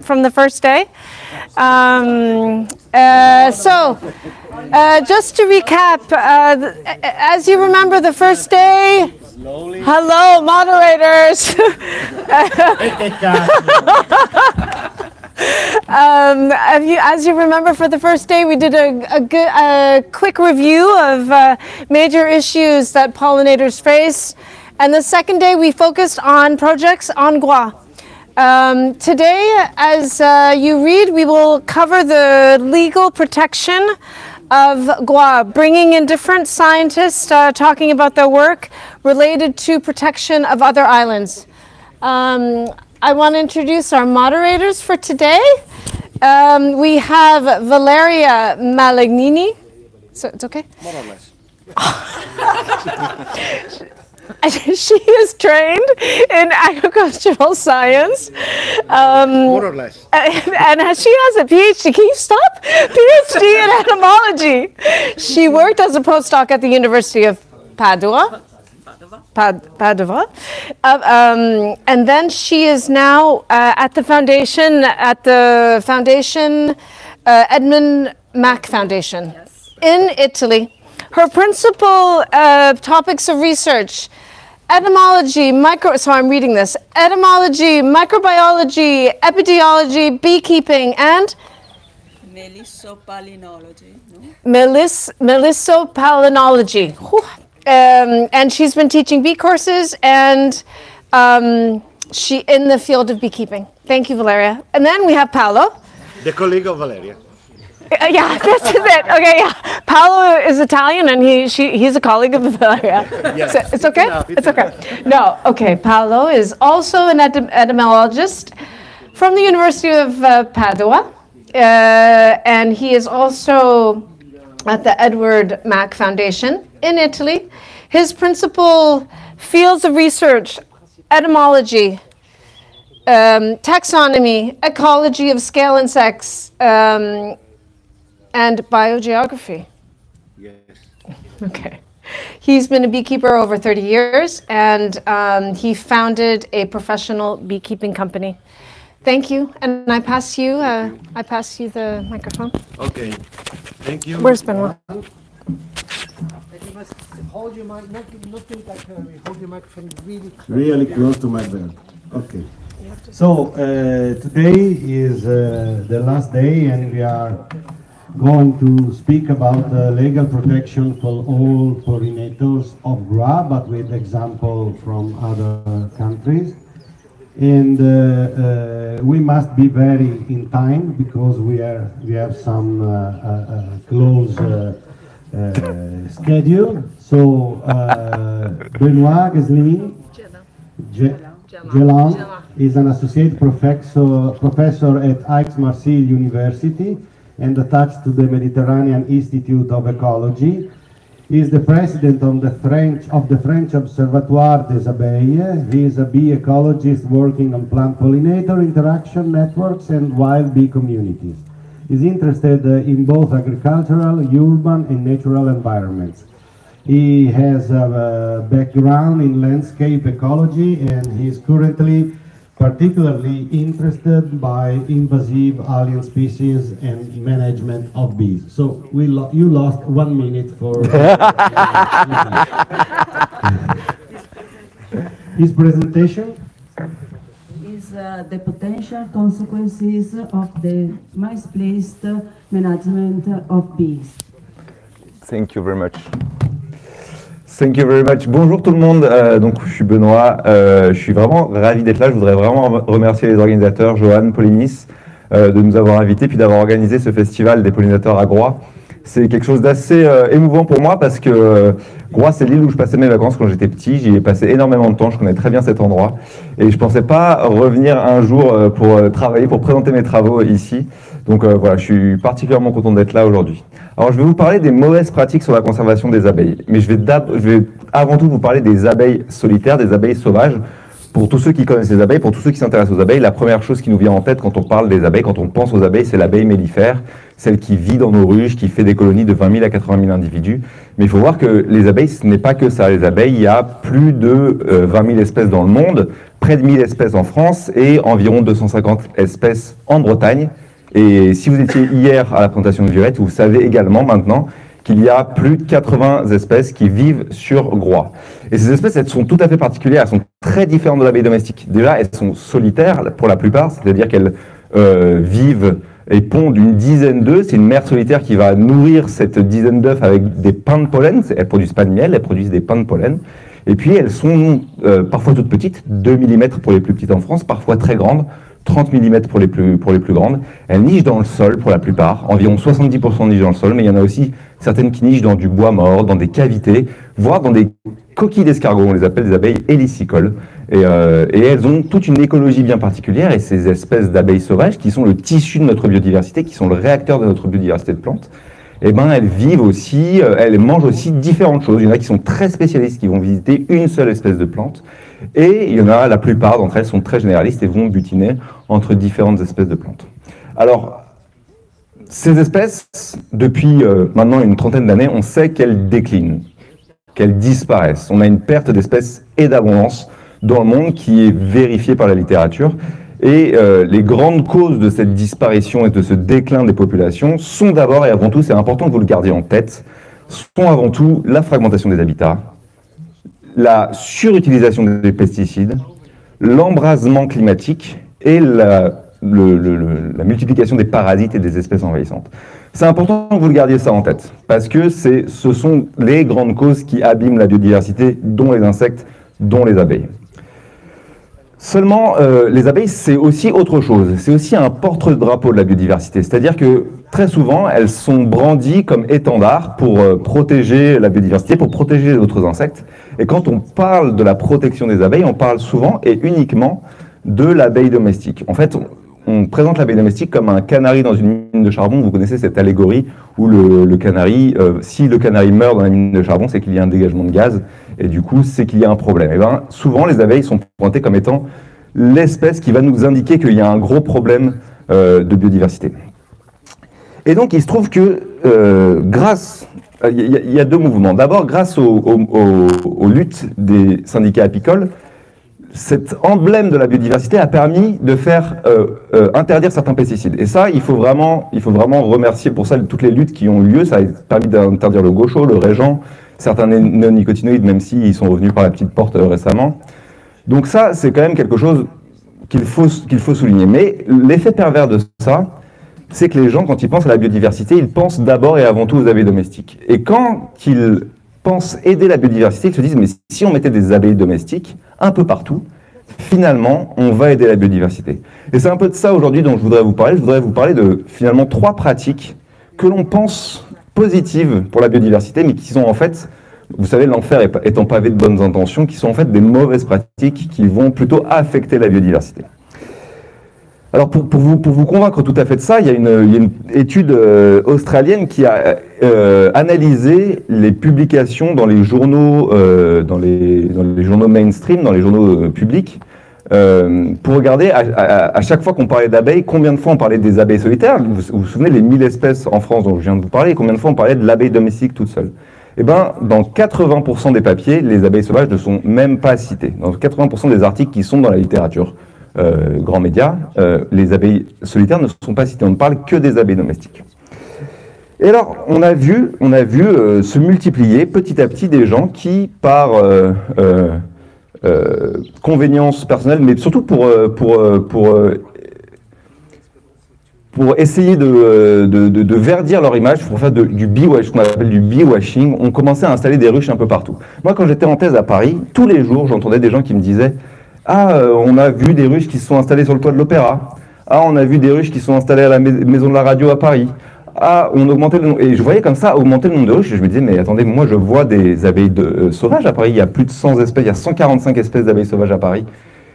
From the first day. Just to recap, as you remember the first day, hello moderators. As you remember, for the first day we did a quick review of major issues that pollinators face, and the second day we focused on projects on Groix. Today, as you read, we will cover the legal protection of Groix, bringing in different scientists talking about their work related to protection of other islands. I want to introduce our moderators for today. We have Valeria Malagnini. So it's okay? More or less. She is trained in agricultural science. More or less. And she has a PhD. Can you stop? PhD in etymology. She worked as a postdoc at the University of Padua. And then she is now at the foundation, Edmund Mack Foundation in Italy. Her principal topics of research: etymology, etymology, microbiology, epidemiology, beekeeping, and melissopollinology. No? Melissopollinology. And she's been teaching bee courses, and she in the field of beekeeping. Thank you, Valeria. And then we have Paolo. The colleague of Valeria. Yeah, this is it. Okay, yeah. Paolo is Italian, and he's a colleague of Valeria. Yes. So it's okay? It's okay. No, okay. Paolo is also an etymologist from the University of Padua, and he is also at the Edward Mack Foundation in Italy. His principal fields of research: etymology, taxonomy, ecology of scale insects, and biogeography. Yes. Okay. He's been a beekeeper over 30 years, and he founded a professional beekeeping company. Thank you, and I pass you the microphone. Okay. Thank you. Where's Benoît? You must hold your mic, not like hold your microphone really close to my belt. Okay. So today is the last day, and we are going to speak about legal protection for all pollinators of Groix, but with example from other countries. And we must be very in time, because we have some close schedule. So Benoît Geslin, Geslin is an associate professor at Aix-Marseille University and attached to the Mediterranean Institute of Ecology. He is the president of the French Observatoire des Abeilles. He is a bee ecologist working on plant-pollinator interaction networks and wild bee communities. He is interested in both agricultural, urban, and natural environments. He has a background in landscape ecology, and he is currently particularly interested by invasive alien species and management of bees. So you lost 1 minute for his presentation. Is the potential consequences of the misplaced management of bees. Thank you very much. Thank you very much. Bonjour tout le monde, donc je suis Benoît, je suis vraiment ravi d'être là. Je voudrais vraiment remercier les organisateurs, Johan, Pollinis, de nous avoir invités, puis d'avoir organisé ce festival des pollinateurs à Groix. C'est quelque chose d'assez émouvant pour moi, parce que Groix, c'est l'île où je passais mes vacances quand j'étais petit. J'y ai passé énormément de temps, je connais très bien cet endroit. Et je ne pensais pas revenir un jour pour travailler, pour présenter mes travaux ici. Donc voilà, je suis particulièrement content d'être là aujourd'hui. Alors je vais vous parler des mauvaises pratiques sur la conservation des abeilles. Mais je vais avant tout vous parler des abeilles solitaires, des abeilles sauvages. Pour tous ceux qui connaissent les abeilles, pour tous ceux qui s'intéressent aux abeilles, la première chose qui nous vient en tête quand on parle des abeilles, quand on pense aux abeilles, c'est l'abeille mellifère, celle qui vit dans nos ruches, qui fait des colonies de 20 000 à 80 000 individus. Mais il faut voir que les abeilles, ce n'est pas que ça. Les abeilles, il y a plus de 20 000 espèces dans le monde, près de 1000 espèces en France et environ 250 espèces en Bretagne. Et si vous étiez hier à la présentation de Violette, vous savez également maintenant qu'il y a plus de 80 espèces qui vivent sur Groix. Et ces espèces, elles sont tout à fait particulières, elles sont très différentes de l'abeille domestique. Déjà, elles sont solitaires pour la plupart, c'est-à-dire qu'elles vivent et pondent une dizaine d'œufs. C'est une mère solitaire qui va nourrir cette dizaine d'œufs avec des pains de pollen. Elles ne produisent pas de miel, elles produisent des pains de pollen. Et puis, elles sont parfois toutes petites, 2 mm pour les plus petites en France, parfois très grandes, 30 mm pour les plus grandes. Elles nichent dans le sol pour la plupart, environ 70% nichent dans le sol, mais il y en a aussi certaines qui nichent dans du bois mort, dans des cavités, voire dans des coquilles d'escargot, on les appelle des abeilles hélicicoles. Et elles ont toute une écologie bien particulière, et ces espèces d'abeilles sauvages, qui sont le tissu de notre biodiversité, qui sont le réacteur de notre biodiversité de plantes, eh ben, elles vivent aussi, elles mangent aussi différentes choses. Il y en a qui sont très spécialistes, qui vont visiter une seule espèce de plante, et il y en a, la plupart d'entre elles sont très généralistes et vont butiner entre différentes espèces de plantes. Alors, ces espèces, depuis maintenant une trentaine d'années, on sait qu'elles déclinent, qu'elles disparaissent. On a une perte d'espèces et d'abondance dans le monde qui est vérifiée par la littérature. Et les grandes causes de cette disparition et de ce déclin des populations sont d'abord et avant tout, c'est important que vous le gardiez en tête, sont avant tout la fragmentation des habitats, la surutilisation des pesticides, l'embrasement climatique et la multiplication des parasites et des espèces envahissantes. C'est important que vous le gardiez ça en tête, parce que ce sont les grandes causes qui abîment la biodiversité, dont les insectes, dont les abeilles. Seulement, les abeilles, c'est aussi autre chose. C'est aussi un porte-drapeau de la biodiversité. C'est-à-dire que très souvent, elles sont brandies comme étendards pour protéger la biodiversité, pour protéger les autres insectes. Et quand on parle de la protection des abeilles, on parle souvent et uniquement de l'abeille domestique. En fait, on présente l'abeille domestique comme un canari dans une mine de charbon. Vous connaissez cette allégorie où le canari, si le canari meurt dans la mine de charbon, c'est qu'il y a un dégagement de gaz, et du coup, c'est qu'il y a un problème. Et bien, souvent, les abeilles sont pointées comme étant l'espèce qui va nous indiquer qu'il y a un gros problème de biodiversité. Et donc, il se trouve que il y a deux mouvements. D'abord, grâce aux luttes des syndicats apicoles, cet emblème de la biodiversité a permis de faire interdire certains pesticides. Et ça, il faut vraiment remercier pour ça toutes les luttes qui ont eu lieu. Ça a permis d'interdire le gaucho, le régent, certains néonicotinoïdes, même s'ils sont revenus par la petite porte récemment. Donc ça, c'est quand même quelque chose qu'il faut souligner. Mais l'effet pervers de ça, c'est que les gens, quand ils pensent à la biodiversité, ils pensent d'abord et avant tout aux abeilles domestiques. Et quand ils pensent aider la biodiversité, ils se disent, mais si on mettait des abeilles domestiques un peu partout, finalement, on va aider la biodiversité. Et c'est un peu de ça aujourd'hui dont je voudrais vous parler. Je voudrais vous parler de, finalement, 3 pratiques que l'on pense positives pour la biodiversité, mais qui sont en fait, vous savez, l'enfer étant pavé de bonnes intentions, qui sont en fait des mauvaises pratiques qui vont plutôt affecter la biodiversité. Alors pour vous convaincre tout à fait de ça, il y a une étude australienne qui a analysé les publications dans les journaux, dans les journaux mainstream, dans les journaux publics, pour regarder à chaque fois qu'on parlait d'abeilles, combien de fois on parlait des abeilles solitaires. Vous vous souvenez les 1000 espèces en France dont je viens de vous parler, et combien de fois on parlait de l'abeille domestique toute seule. Eh bien, dans 80% des papiers, les abeilles sauvages ne sont même pas citées. Dans 80% des articles qui sont dans la littérature grands médias, les abeilles solitaires ne sont pas citées. On ne parle que des abeilles domestiques. Et alors, on a vu se multiplier petit à petit des gens qui, par convénience personnelle, mais surtout pour essayer de verdir leur image, pour faire du ce qu'on appelle du bee-washing, on commençait à installer des ruches un peu partout. Moi, quand j'étais en thèse à Paris, tous les jours, j'entendais des gens qui me disaient « Ah, on a vu des ruches qui se sont installées sur le toit de l'Opéra. Ah, on a vu des ruches qui sont installées à la Maison de la Radio à Paris. Ah, on augmentait le nombre. » Et je voyais comme ça augmenter le nombre de ruches, et je me disais « Mais attendez, moi je vois des abeilles sauvages à Paris, il y a plus de 100 espèces, il y a 145 espèces d'abeilles sauvages à Paris.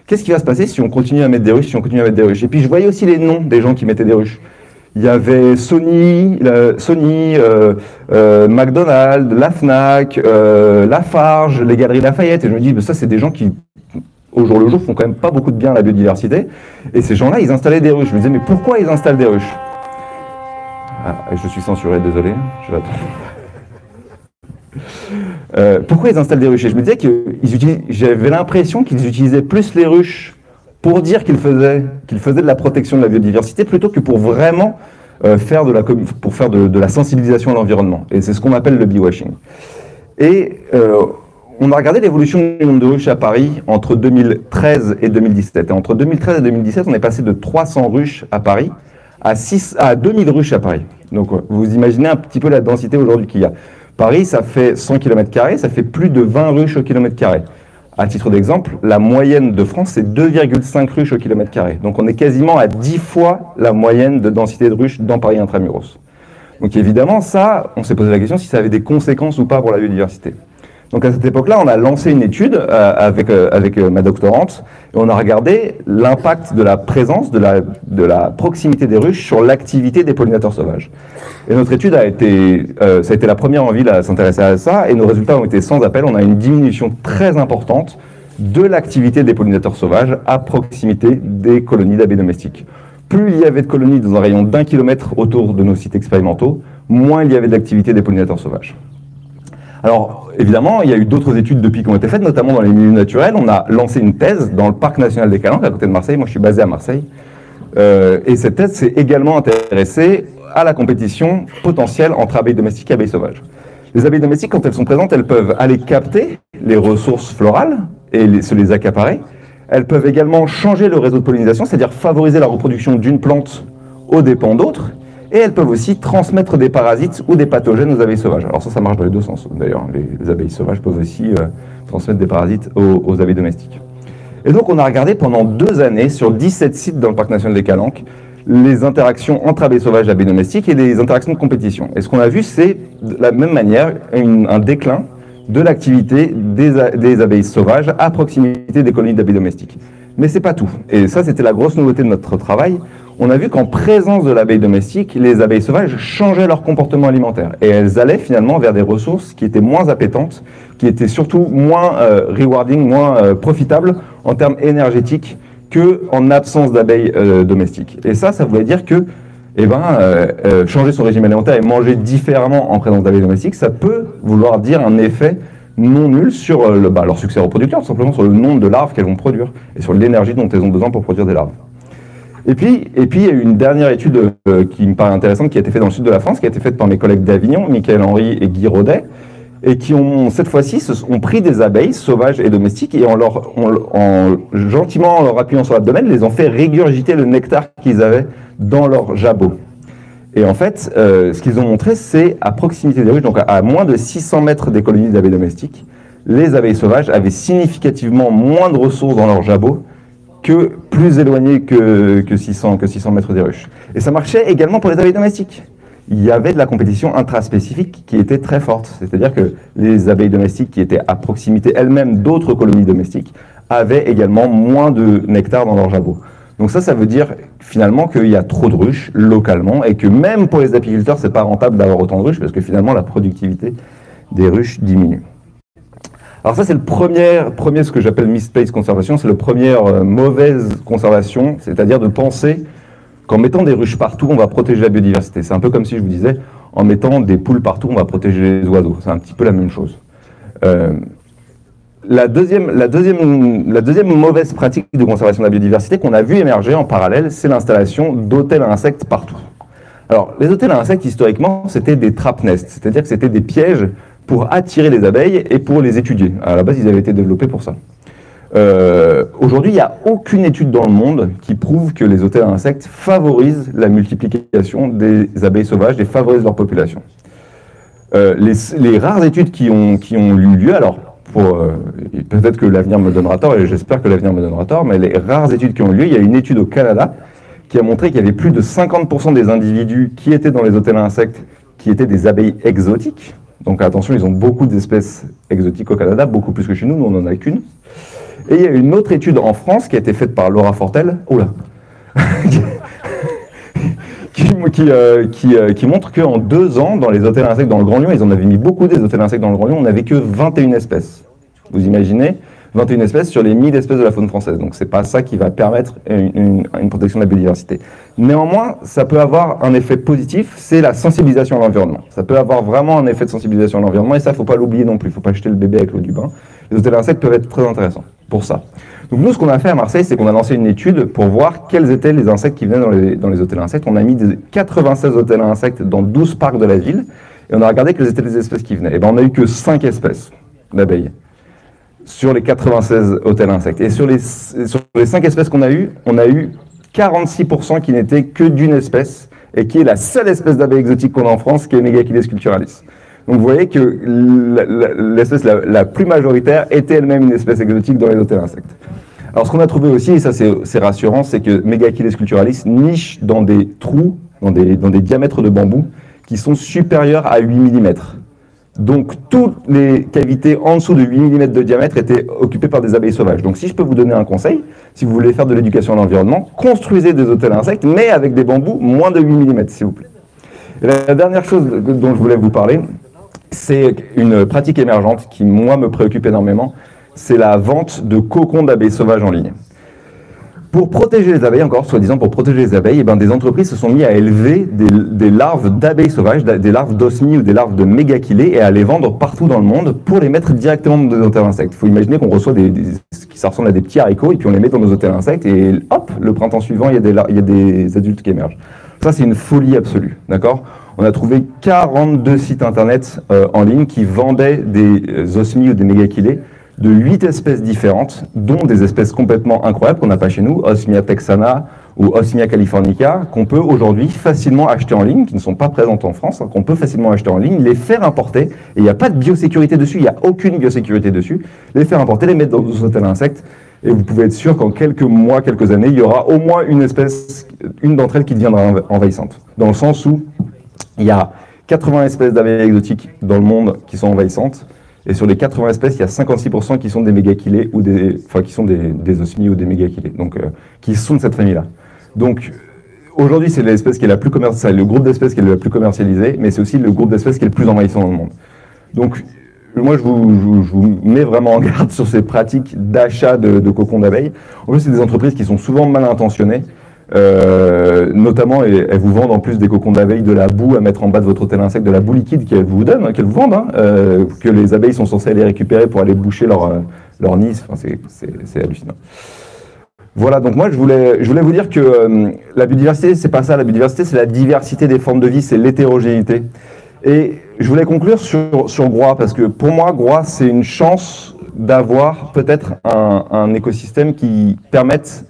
Qu'est-ce qui va se passer si on continue à mettre des ruches, Et puis je voyais aussi les noms des gens qui mettaient des ruches. Il y avait Sony, McDonald's, la Fnac, Lafarge, les Galeries Lafayette, et je me dis, ça c'est des gens qui, au jour le jour, font quand même pas beaucoup de bien à la biodiversité, et ces gens-là, ils installaient des ruches. Je me disais, mais pourquoi ils installent des ruches? Ah, je suis censuré, désolé, je vais attendre. Pourquoi ils installent des ruches? Et je me disais que j'avais l'impression qu'ils utilisaient plus les ruches pour dire qu'ils faisaient de la protection de la biodiversité plutôt que pour vraiment faire de la sensibilisation à l'environnement. Et c'est ce qu'on appelle le bee-washing. Et on a regardé l'évolution du nombre de ruches à Paris entre 2013 et 2017. Et entre 2013 et 2017, on est passé de 300 ruches à Paris à 2000 ruches à Paris. Donc vous imaginez un petit peu la densité aujourd'hui qu'il y a. Paris, ça fait 100 km², ça fait plus de 20 ruches au km². À titre d'exemple, la moyenne de France, c'est 2,5 ruches au km². Donc on est quasiment à 10 fois la moyenne de densité de ruches dans Paris intramuros. Donc évidemment, ça, on s'est posé la question si ça avait des conséquences ou pas pour la biodiversité. Donc à cette époque-là, on a lancé une étude avec ma doctorante, et on a regardé l'impact de la présence, de la proximité des ruches sur l'activité des pollinateurs sauvages. Et notre étude ça a été la première en ville à s'intéresser à ça, et nos résultats ont été sans appel. On a une diminution très importante de l'activité des pollinateurs sauvages à proximité des colonies d'abeilles domestiques. Plus il y avait de colonies dans un rayon d'1 kilomètre autour de nos sites expérimentaux, moins il y avait d'activité des pollinateurs sauvages. Alors, évidemment, il y a eu d'autres études depuis qui ont été faites, notamment dans les milieux naturels. On a lancé une thèse dans le parc national des Calanques, à côté de Marseille. Moi, je suis basé à Marseille. Et cette thèse s'est également intéressée à la compétition potentielle entre abeilles domestiques et abeilles sauvages. Les abeilles domestiques, quand elles sont présentes, elles peuvent aller capter les ressources florales et se les accaparer. Elles peuvent également changer le réseau de pollinisation, c'est-à-dire favoriser la reproduction d'une plante aux dépens d'autres. Et elles peuvent aussi transmettre des parasites ou des pathogènes aux abeilles sauvages. Alors ça marche dans les deux sens. D'ailleurs, les abeilles sauvages peuvent aussi transmettre des parasites aux abeilles domestiques. Et donc on a regardé pendant 2 années, sur 17 sites dans le parc national des Calanques, les interactions entre abeilles sauvages et abeilles domestiques et les interactions de compétition. Et ce qu'on a vu, c'est de la même manière un déclin de l'activité des abeilles sauvages à proximité des colonies d'abeilles domestiques. Mais c'est pas tout. Et ça, c'était la grosse nouveauté de notre travail. On a vu qu'en présence de l'abeille domestique, les abeilles sauvages changeaient leur comportement alimentaire. Et elles allaient finalement vers des ressources qui étaient moins appétantes, qui étaient surtout moins rewarding, moins profitables en termes énergétiques qu'en absence d'abeilles domestiques. Et ça voulait dire que changer son régime alimentaire et manger différemment en présence d'abeilles domestiques, ça peut vouloir dire un effet non nul sur leur succès reproducteur, tout simplement sur le nombre de larves qu'elles vont produire et sur l'énergie dont elles ont besoin pour produire des larves. Et puis il y a eu une dernière étude qui me paraît intéressante, qui a été faite dans le sud de la France, qui a été faite par mes collègues d'Avignon, Michael Henry et Guy Rodet, et qui ont, cette fois-ci, ont pris des abeilles sauvages et domestiques, et gentiment en leur appuyant sur l'abdomen, les ont fait régurgiter le nectar qu'ils avaient dans leur jabot. Et en fait, ce qu'ils ont montré, c'est à proximité des ruches, donc à moins de 600 mètres des colonies d'abeilles domestiques, les abeilles sauvages avaient significativement moins de ressources dans leur jabot que plus éloignées que 600 mètres des ruches. Et ça marchait également pour les abeilles domestiques. Il y avait de la compétition intraspécifique qui était très forte. C'est-à-dire que les abeilles domestiques qui étaient à proximité elles-mêmes d'autres colonies domestiques avaient également moins de nectar dans leur jabot. Donc ça veut dire finalement qu'il y a trop de ruches localement et que même pour les apiculteurs, c'est pas rentable d'avoir autant de ruches parce que finalement la productivité des ruches diminue. Alors ça c'est le premier ce que j'appelle misplaced conservation, c'est la première mauvaise conservation, c'est-à-dire de penser qu'en mettant des ruches partout, on va protéger la biodiversité. C'est un peu comme si je vous disais, en mettant des poules partout, on va protéger les oiseaux. C'est un petit peu la même chose. La deuxième mauvaise pratique de conservation de la biodiversité qu'on a vu émerger en parallèle, c'est l'installation d'hôtels à insectes partout. Alors, les hôtels à insectes, historiquement, c'était des trap nests, c'est-à-dire que c'était des pièges pour attirer les abeilles et pour les étudier. À la base, ils avaient été développés pour ça. Aujourd'hui, il n'y a aucune étude dans le monde qui prouve que les hôtels à insectes favorisent la multiplication des abeilles sauvages et favorisent leur population. Les rares études qui ont eu lieu, alors peut-être que l'avenir me donnera tort, et j'espère que l'avenir me donnera tort, mais les rares études qui ont eu lieu, il y a une étude au Canada qui a montré qu'il y avait plus de 50% des individus qui étaient dans les hôtels à insectes qui étaient des abeilles exotiques. Donc attention, ils ont beaucoup d'espèces exotiques au Canada, beaucoup plus que chez nous, nous on n'en a qu'une. Et il y a une autre étude en France qui a été faite par Laura Fortel, qui montre qu'en 2 ans, dans les hôtels à insectes dans le Grand Lyon, ils en avaient mis beaucoup des hôtels à insectes dans le Grand Lyon, on n'avait que 21 espèces. Vous imaginez 21 espèces sur les 1000 espèces de la faune française. Donc c'est pas ça qui va permettre une protection de la biodiversité. Néanmoins, ça peut avoir un effet positif, c'est la sensibilisation à l'environnement. Ça peut avoir vraiment un effet de sensibilisation à l'environnement, et ça, il ne faut pas l'oublier non plus, il ne faut pas jeter le bébé avec l'eau du bain. Les hôtels à insectes peuvent être très intéressants pour ça. Donc nous, ce qu'on a fait à Marseille, c'est qu'on a lancé une étude pour voir quels étaient les insectes qui venaient dans les hôtels à insectes. On a mis 96 hôtels à insectes dans 12 parcs de la ville, et on a regardé quelles étaient les espèces qui venaient. Et ben, on n'a eu que 5 espèces d'abeilles sur les 96 hôtels à insectes. Et sur les 5 espèces qu'on a eues, on a eu 46% qui n'étaient que d'une espèce, et qui est la seule espèce d'abeille exotique qu'on a en France, qui est Megachilus culturalis. Donc vous voyez que l'espèce la plus majoritaire était elle-même une espèce exotique dans les hôtels à insectes. Alors ce qu'on a trouvé aussi, et ça c'est rassurant, c'est que Megachilus culturalis niche dans des trous, dans des diamètres de bambou, qui sont supérieurs à 8 mm. Donc toutes les cavités en dessous de 8 mm de diamètre étaient occupées par des abeilles sauvages. Donc si je peux vous donner un conseil, si vous voulez faire de l'éducation à l'environnement, construisez des hôtels à insectes, mais avec des bambous moins de 8 mm, s'il vous plaît. Et la dernière chose dont je voulais vous parler, c'est une pratique émergente qui, moi, me préoccupe énormément, c'est la vente de cocons d'abeilles sauvages en ligne. Pour protéger les abeilles, encore soi-disant pour protéger les abeilles, des entreprises se sont mis à élever des larves d'abeilles sauvages, des larves d'osmies ou des larves de mégachilés, et à les vendre partout dans le monde pour les mettre directement dans des hôtels à insectes. Il faut imaginer qu'on reçoit ça ressemble à des petits haricots, et puis on les met dans nos hôtels à insectes, et hop, le printemps suivant, il y a des adultes qui émergent. Ça, c'est une folie absolue, d'accord ? On a trouvé 42 sites internet en ligne qui vendaient des osmies ou des mégachilés de 8 espèces différentes, dont des espèces complètement incroyables qu'on n'a pas chez nous, Osmia texana ou Osmia californica, qu'on peut aujourd'hui facilement acheter en ligne, qui ne sont pas présentes en France, qu'on peut facilement acheter en ligne, les faire importer, et il n'y a pas de biosécurité dessus, il n'y a aucune biosécurité dessus, les faire importer, les mettre dans nos hôtels à insectes, et vous pouvez être sûr qu'en quelques mois, quelques années, il y aura au moins une d'entre elles qui deviendra envahissante, dans le sens où il y a 80 espèces d'abeilles exotiques dans le monde qui sont envahissantes, et sur les 80 espèces, il y a 56% qui sont des mégachilés, qui sont des osmies ou des mégachilés, donc qui sont de cette famille-là. Donc aujourd'hui, c'est l'espèce qui est la plus commercialisée, le groupe d'espèces qui est le plus commercialisé, mais c'est aussi le groupe d'espèces qui est le plus envahissant dans le monde. Donc moi, je vous mets vraiment en garde sur ces pratiques d'achat de cocons d'abeilles. En plus, c'est des entreprises qui sont souvent mal intentionnées. Notamment, elles vous vendent en plus des cocons d'abeilles, de la boue à mettre en bas de votre hôtel à insectes, de la boue liquide qu'elles vous donnent, qu'elles vous vendent, que les abeilles sont censées aller récupérer pour aller boucher leur nid. Enfin, c'est hallucinant. Voilà, donc moi je voulais vous dire que la biodiversité, c'est pas ça. La biodiversité, c'est la diversité des formes de vie, c'est l'hétérogénéité. Et je voulais conclure sur Groix, parce que pour moi, Groix, c'est une chance d'avoir peut-être un écosystème qui permette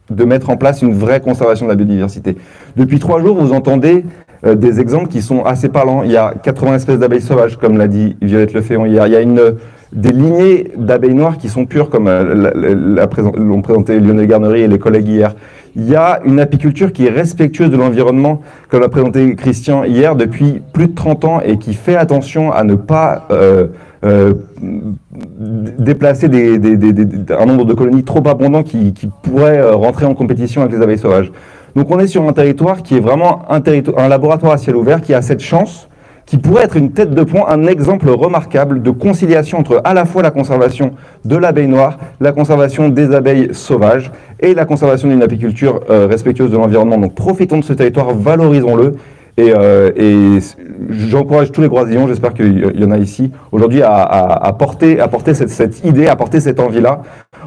de mettre en place une vraie conservation de la biodiversité. Depuis 3 jours, vous entendez des exemples qui sont assez parlants. Il y a 80 espèces d'abeilles sauvages, comme l'a dit Violette Leféon hier. Il y a des lignées d'abeilles noires qui sont pures, comme l'ont présenté Lionel Garnery et les collègues hier. Il y a une apiculture qui est respectueuse de l'environnement, comme l'a présenté Christian hier, depuis plus de 30 ans, et qui fait attention à ne pas déplacer un nombre de colonies trop abondant qui pourraient rentrer en compétition avec les abeilles sauvages. Donc on est sur un territoire qui est vraiment un laboratoire à ciel ouvert, qui a cette chance, qui pourrait être une tête de pont, un exemple remarquable de conciliation entre à la fois la conservation de l'abeille noire, la conservation des abeilles sauvages et la conservation d'une apiculture respectueuse de l'environnement. Donc profitons de ce territoire, valorisons-le. Et j'encourage tous les Groisillons, j'espère qu'il y en a ici, aujourd'hui à porter cette idée, à porter cette envie-là,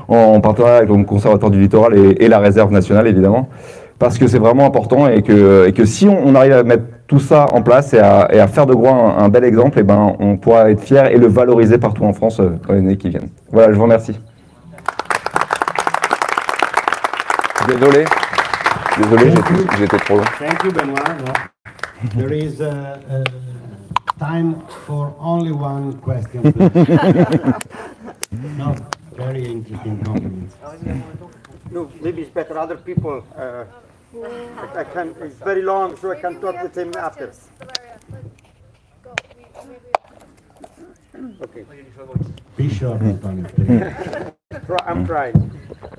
en partenariat avec le Conservatoire du littoral et la réserve nationale, évidemment, parce que c'est vraiment important, et que si on arrive à mettre tout ça en place et à faire de Groix un bel exemple, on pourra être fier et le valoriser partout en France dans les années qui viennent. Voilà, je vous remercie. Désolé, j'ai été trop long. Thank you, Benoît. There is time for only one question. No, very interesting compliments. No, maybe it's better other people. I can. It's very long, so I can talk with him after. Okay. Be sure, Antonio. I'm trying.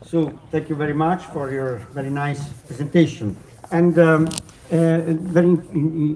So thank you very much for your very nice presentation. And very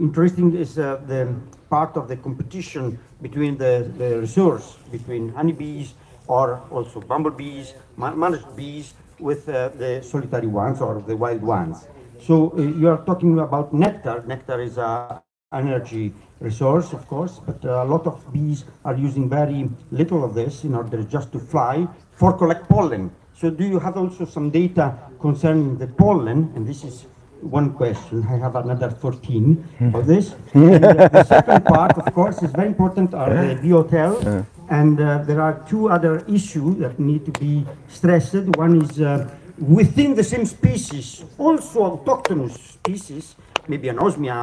interesting is the part of the competition between the resource, between honeybees or also bumblebees, managed bees with the solitary ones or the wild ones. So you are talking about nectar. Nectar is a energy resource, of course, but a lot of bees are using very little of this in order just to fly for collect pollen. So do you have also some data concerning the pollen? And this is one question. I have another 14 of this. And the second part, of course, is very important, are the bee hotel. And there are two other issues that need to be stressed. One is within the same species, also autochthonous species, maybe anosmia,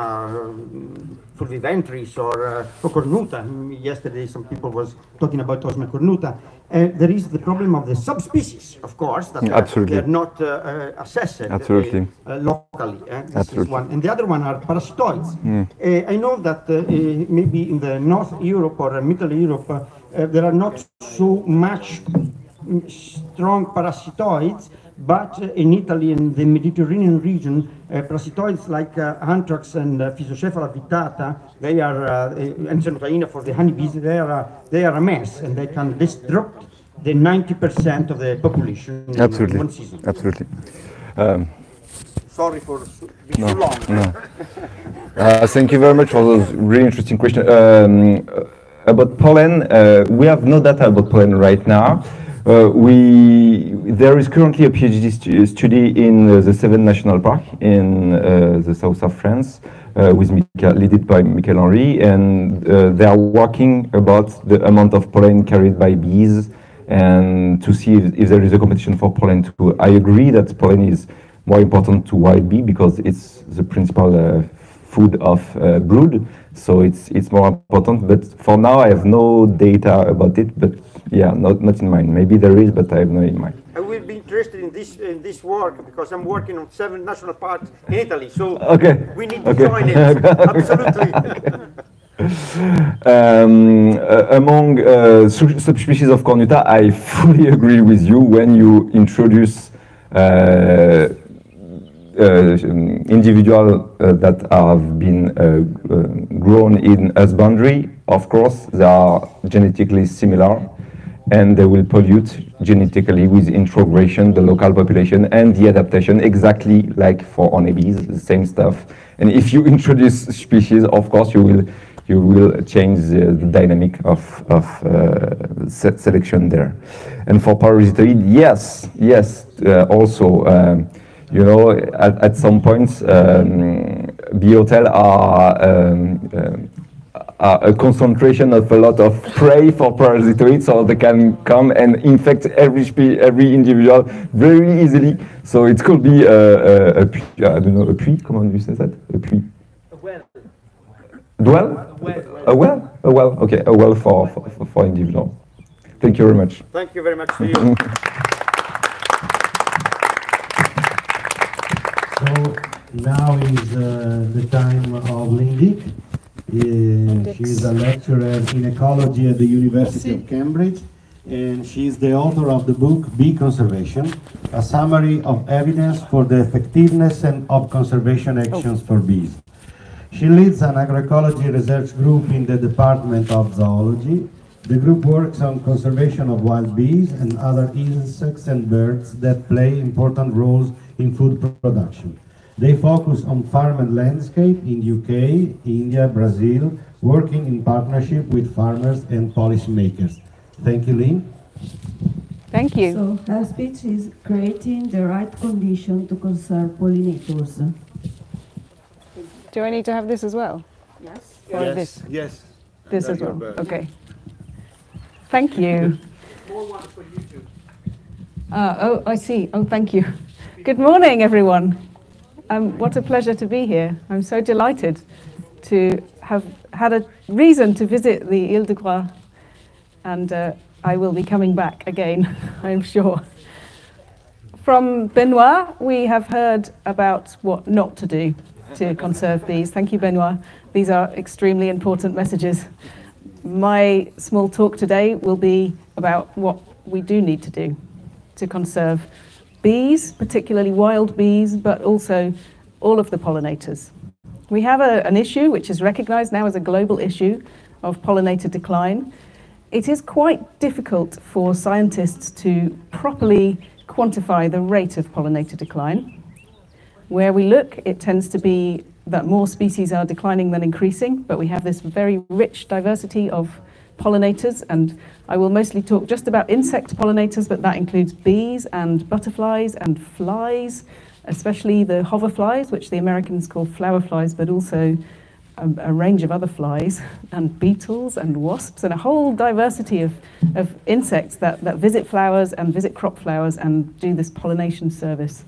fulviventris, or cornuta. Yesterday, some people was talking about osmia cornuta. There is the problem of the subspecies, of course, that they're not assessed locally. This is one. And the other one are parasitoids. I know that maybe in the North Europe or Middle Europe, there are not so much strong parasitoids, but in Italy and the Mediterranean region, parasitoids like anthrax and Physocephala vittata, they are, and Cenotaina for the honeybees, they are a mess, and they can disrupt the 90% of the population in one season. Absolutely. Sorry for being so long. No. Thank you very much for those really interesting questions. About pollen, we have no data about pollen right now. There is currently a PhD study in the Seven National Park in the south of France, led by Michael Henry, and they are working about the amount of pollen carried by bees and to see if there is a competition for pollen too. I agree that pollen is more important to wild bee because it's the principal food of brood, so it's more important. But for now, I have no data about it. But yeah, not in mind. Maybe there is, but I have no in mind. I will be interested in this work because I'm working on 7 national parks in Italy. So we need to join it. Absolutely. Among subspecies of cornuta, I fully agree with you when you introduce individuals that have been grown in husbandry. Of course, they are genetically similar, and they will pollute genetically with introgression, the local population, and the adaptation, exactly like for honeybees, the same stuff. And if you introduce species, of course, you will change the dynamic of selection there. And for parasitoid, yes, also, you know, at some points, bee hotel are a concentration of a lot of prey for parasitoids, so they can come and infect every individual very easily. So it could be I don't know, a puits, comment do you say that? A puits? A well. Dwell? A well? A well, okay, a well for individual. Thank you very much. Thank you very much to you. So now is the time of Lynn. She is a lecturer in ecology at the University of Cambridge, and she is the author of the book Bee Conservation, a summary of evidence for the effectiveness of conservation actions for bees. She leads an agroecology research group in the Department of Zoology. The group works on conservation of wild bees and other insects and birds that play important roles in food production. They focus on farm and landscape in UK, India, Brazil, working in partnership with farmers and policymakers. Thank you, Lynn. Thank you. So her speech is creating the right condition to conserve pollinators. Do I need to have this as well? Yes. Or this? Yes. This as well. Okay. Thank you. More one for YouTube. Oh, I see. Oh, thank you. Good morning, everyone. What a pleasure to be here. I'm so delighted to have had a reason to visit the Ile de Groix, and I will be coming back again, I'm sure. From Benoît, we have heard about what not to do to conserve bees. Thank you, Benoît. These are extremely important messages. My small talk today will be about what we do need to do to conserve bees, particularly wild bees, but also all of the pollinators. We have an issue which is recognized now as a global issue of pollinator decline. It is quite difficult for scientists to properly quantify the rate of pollinator decline. Where we look, it tends to be that more species are declining than increasing, but we have this very rich diversity of pollinators, and I will mostly talk just about insect pollinators, but that includes bees and butterflies and flies, especially the hoverflies, which the Americans call flower flies, but also a range of other flies, and beetles and wasps, and a whole diversity of insects that visit flowers and visit crop flowers and do this pollination service.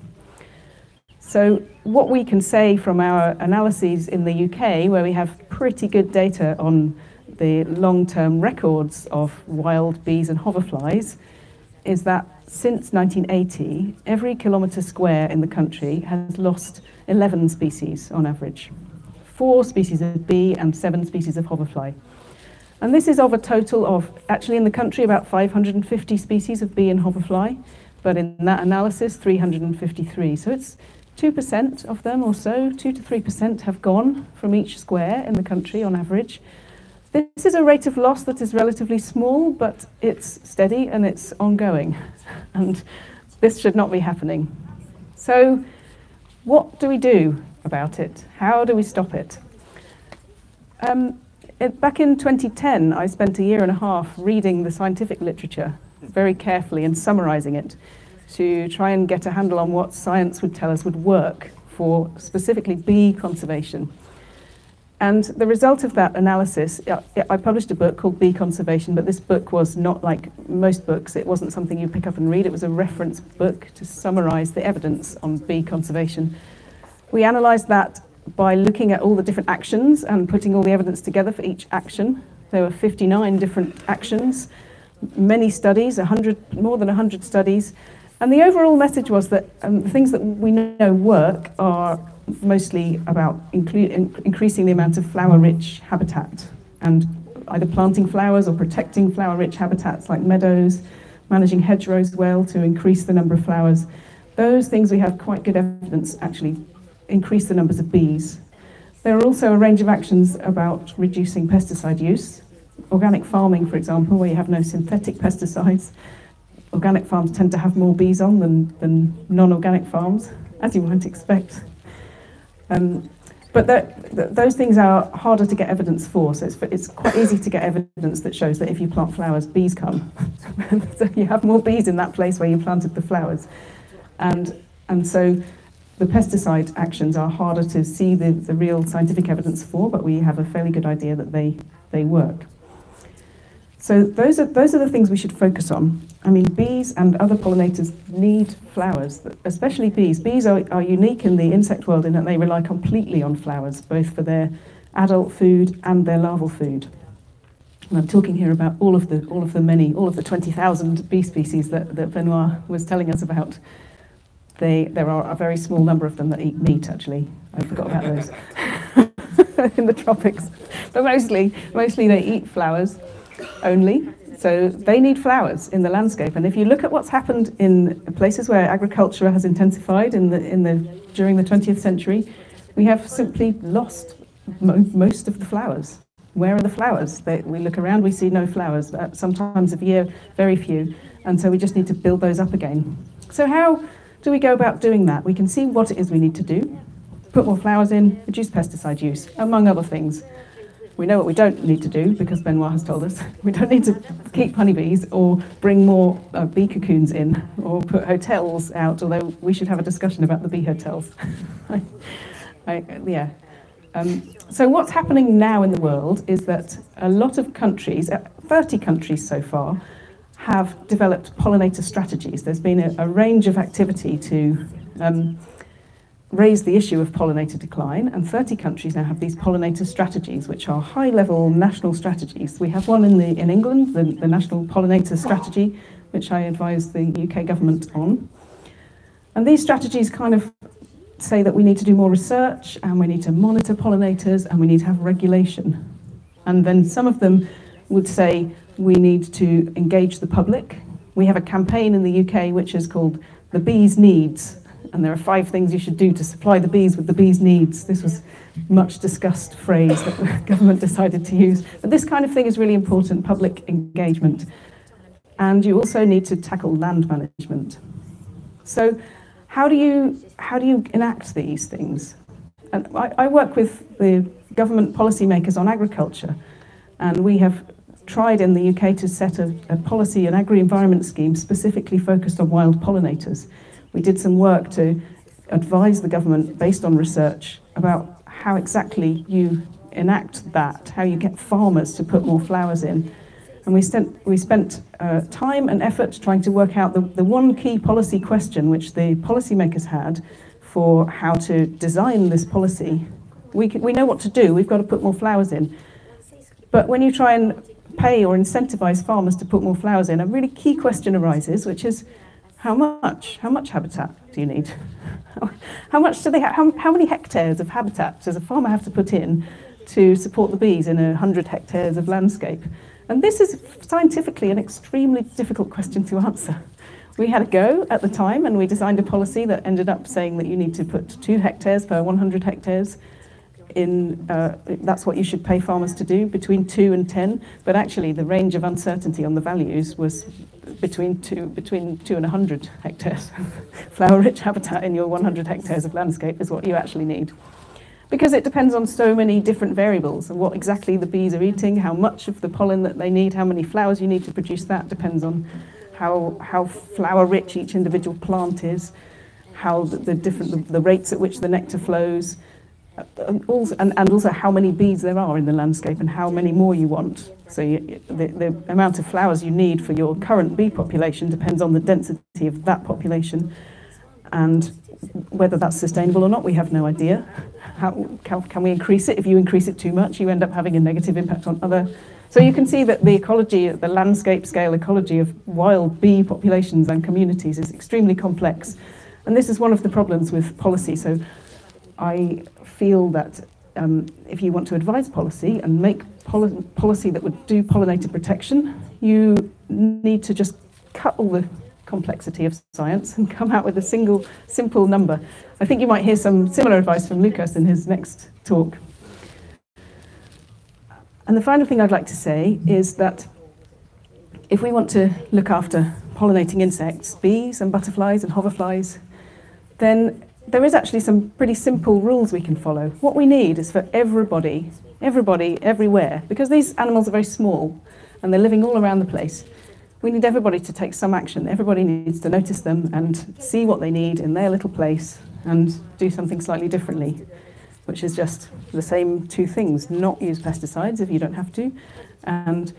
So what we can say from our analyses in the UK, where we have pretty good data on the long-term records of wild bees and hoverflies, is that since 1980, every kilometre square in the country has lost 11 species on average. 4 species of bee and 7 species of hoverfly. And this is of a total of, actually in the country, about 550 species of bee and hoverfly, but in that analysis, 353. So it's 2% of them or so, 2 to 3% have gone from each square in the country on average. This is a rate of loss that is relatively small, but it's steady and it's ongoing. And this should not be happening. So what do we do about it? How do we stop it? Back in 2010, I spent 1.5 years reading the scientific literature very carefully and summarizing it to try and get a handle on what science would tell us would work for specifically bee conservation. And the result of that analysis, I published a book called Bee Conservation, but this book was not like most books. It wasn't something you pick up and read. It was a reference book to summarize the evidence on bee conservation. We analysed that by looking at all the different actions and putting all the evidence together for each action. There were 59 different actions, many studies, more than 100 studies. And the overall message was that the things that we know work are mostly about increasing the amount of flower-rich habitat, and either planting flowers or protecting flower-rich habitats like meadows, managing hedgerows well to increase the number of flowers. Those things we have quite good evidence actually increase the numbers of bees. There are also a range of actions about reducing pesticide use. Organic farming, for example, where you have no synthetic pesticides. Organic farms tend to have more bees on than non-organic farms, as you might expect. But those things are harder to get evidence for, so it's quite easy to get evidence that shows that if you plant flowers, bees come. So you have more bees in that place where you planted the flowers. And so the pesticide actions are harder to see the real scientific evidence for, but we have a fairly good idea that they work. So those are the things we should focus on. I mean, bees and other pollinators need flowers, especially bees. Bees are unique in the insect world in that they rely completely on flowers, both for their adult food and their larval food. And I'm talking here about all of the 20,000 bee species that Benoît was telling us about. There are a very small number of them that eat meat, actually. I forgot about those in the tropics. But mostly they eat flowers only. So they need flowers in the landscape. And if you look at what's happened in places where agriculture has intensified during the 20th century, we have simply lost most of the flowers. Where are the flowers? We look around, we see no flowers. Some times of year, very few. And so we just need to build those up again. So how do we go about doing that? We can see what it is we need to do. Put more flowers in, reduce pesticide use, among other things. We know what we don't need to do, because Benoît has told us. We don't need to keep honeybees or bring more bee cocoons in or put hotels out, although we should have a discussion about the bee hotels. So what's happening now in the world is that a lot of countries, 30 countries so far, have developed pollinator strategies. There's been a range of activity to raise the issue of pollinator decline, and 30 countries now have these pollinator strategies, which are high-level national strategies. We have one in England, the National Pollinator Strategy, which I advise the UK government on. And these strategies kind of say that we need to do more research, and we need to monitor pollinators, and we need to have regulation. And then some of them would say we need to engage the public. We have a campaign in the UK which is called The Bees Needs, and there are 5 things you should do to supply the bees with the bees' needs. This was much discussed phrase that the government decided to use. But this kind of thing is really important, public engagement. And you also need to tackle land management. So how do you how do you enact these things? And I work with the government policymakers on agriculture, and we have tried in the UK to set a policy, an agri-environment scheme specifically focused on wild pollinators. We did some work to advise the government based on research about how exactly you enact that, how you get farmers to put more flowers in. And we spent time and effort trying to work out the one key policy question which the policymakers had for how to design this policy. We know what to do, we've got to put more flowers in. But when you try and pay or incentivize farmers to put more flowers in, a really key question arises, which is how much habitat do you need? How much do they have? How many hectares of habitat does a farmer have to put in to support the bees in 100 hectares of landscape? And this is scientifically an extremely difficult question to answer. We had a go at the time, and we designed a policy that ended up saying that you need to put 2 hectares per 100 hectares in, that's what you should pay farmers to do, between 2 and 10, but actually the range of uncertainty on the values was between 2 and 100 hectares. Flower-rich habitat in your 100 hectares of landscape is what you actually need. Because it depends on so many different variables, and what exactly the bees are eating, how much of the pollen that they need, how many flowers you need to produce that depends on how flower-rich each individual plant is, how the rates at which the nectar flows, and also how many bees there are in the landscape and how many more you want. So the amount of flowers you need for your current bee population depends on the density of that population, and whether that's sustainable or not, we have no idea. How can we increase it? If you increase it too much, you end up having a negative impact on other. So you can see that the ecology, the landscape scale ecology of wild bee populations and communities is extremely complex. And this is one of the problems with policy. So I feel that if you want to advise policy and make policy that would do pollinator protection, you need to just cut all the complexity of science and come out with a single, simple number. I think you might hear some similar advice from Lucas in his next talk. And the final thing I'd like to say is that if we want to look after pollinating insects, bees and butterflies and hoverflies, then there is actually some pretty simple rules we can follow. What we need is for everybody, everywhere, because these animals are very small and they're living all around the place. We need everybody to take some action. Everybody needs to notice them and see what they need in their little place and do something slightly differently, which is just the same 2 things. Not use pesticides if you don't have to, and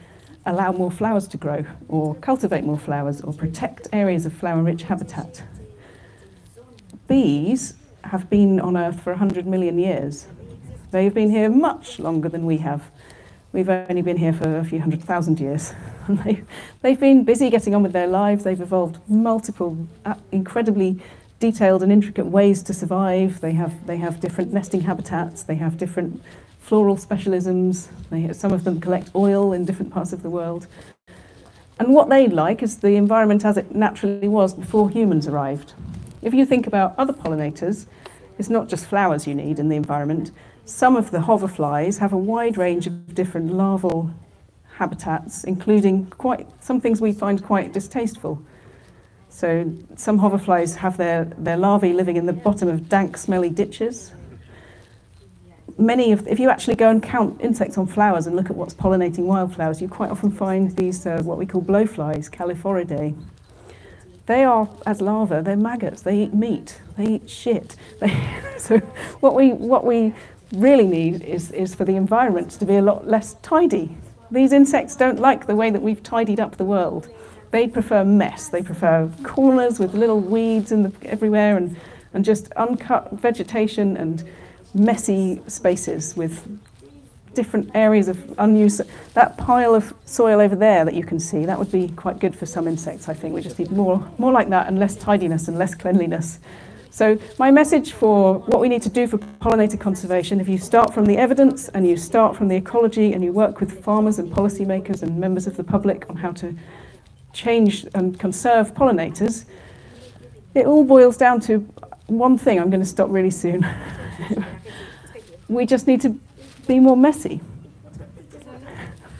allow more flowers to grow, or cultivate more flowers, or protect areas of flower-rich habitat. Bees have been on Earth for 100 million years. They've been here much longer than we have. We've only been here for a few 100,000 years. They've been busy getting on with their lives. They've evolved multiple, incredibly detailed and intricate ways to survive. They have different nesting habitats. They have different floral specialisms. Some of them collect oil in different parts of the world. And what they like is the environment as it naturally was before humans arrived. If you think about other pollinators, it's not just flowers you need in the environment. Some of the hoverflies have a wide range of different larval habitats, including some things we find quite distasteful. So some hoverflies have their larvae living in the bottom of dank, smelly ditches. If you actually go and count insects on flowers and look at what's pollinating wildflowers, you quite often find these what we call blowflies, Calliphoridae. They are, as larvae, they're maggots. They eat meat. They eat shit. So what we really need is for the environment to be a lot less tidy. These insects don't like the way that we've tidied up the world. They prefer mess. They prefer corners with little weeds everywhere and just uncut vegetation and messy spaces with different areas of unused. That pile of soil over there that you can see, that would be quite good for some insects, I think. We just need more like that and less tidiness and less cleanliness. So my message for what we need to do for pollinator conservation, if you start from the evidence and you start from the ecology and you work with farmers and policymakers and members of the public on how to change and conserve pollinators, it all boils down to one thing. I'm going to stop really soon. We just need to be more messy.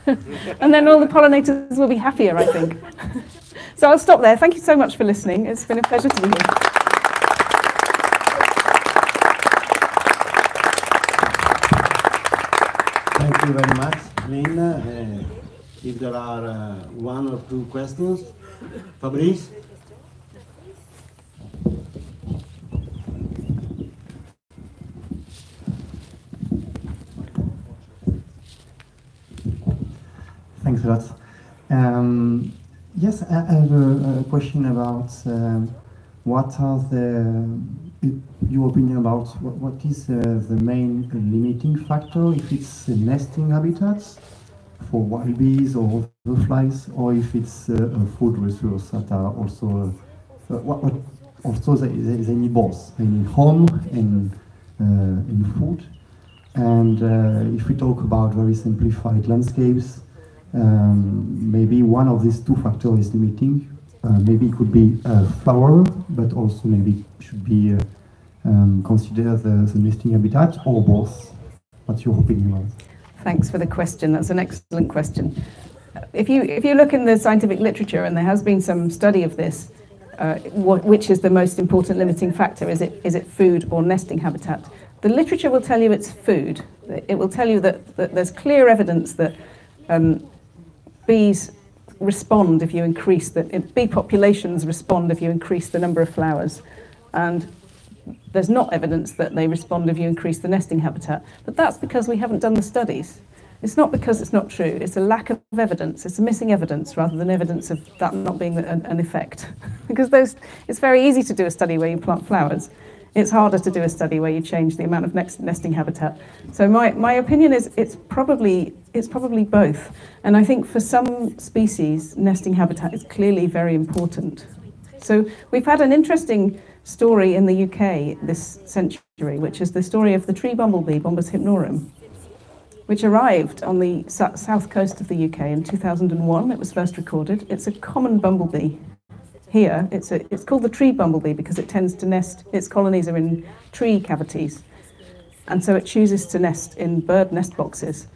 And then all the pollinators will be happier, I think. So I'll stop there. Thank you so much for listening. It's been a pleasure to be here. Thank you very much, Lynn. If there are one or two questions, Fabrice? Thanks a lot. Yes, I have a question about what are your opinion about what is the main limiting factor, if it's nesting habitats for wild bees or other flies, or if it's a food resource that are also also they need both, they need home and in food. And if we talk about very simplified landscapes, maybe one of these two factors is limiting. Maybe it could be flower, but also maybe should be consider the nesting habitat, or both. What's your opinion on it? Thanks for the question. That's an excellent question. If you look in the scientific literature, and there has been some study of this, which is the most important limiting factor? Is it food or nesting habitat? The literature will tell you it's food. It will tell you that there's clear evidence that bees respond if you increase bee populations respond if you increase the number of flowers, and there's not evidence that they respond if you increase the nesting habitat. But that's because we haven't done the studies. It's not because it's not true. It's a lack of evidence. It's a missing evidence rather than evidence of that not being an effect. Because it's very easy to do a study where you plant flowers. It's harder to do a study where you change the amount of nesting habitat. So my opinion is it's probably both. And I think for some species, nesting habitat is clearly very important. So we've had an interesting story in the UK this century, which is the story of the tree bumblebee, Bombus hypnorum, which arrived on the south coast of the UK in 2001. It was first recorded. It's a common bumblebee. Here, it's called the tree bumblebee because it tends to nest, its colonies are in tree cavities. And so it chooses to nest in bird nest boxes.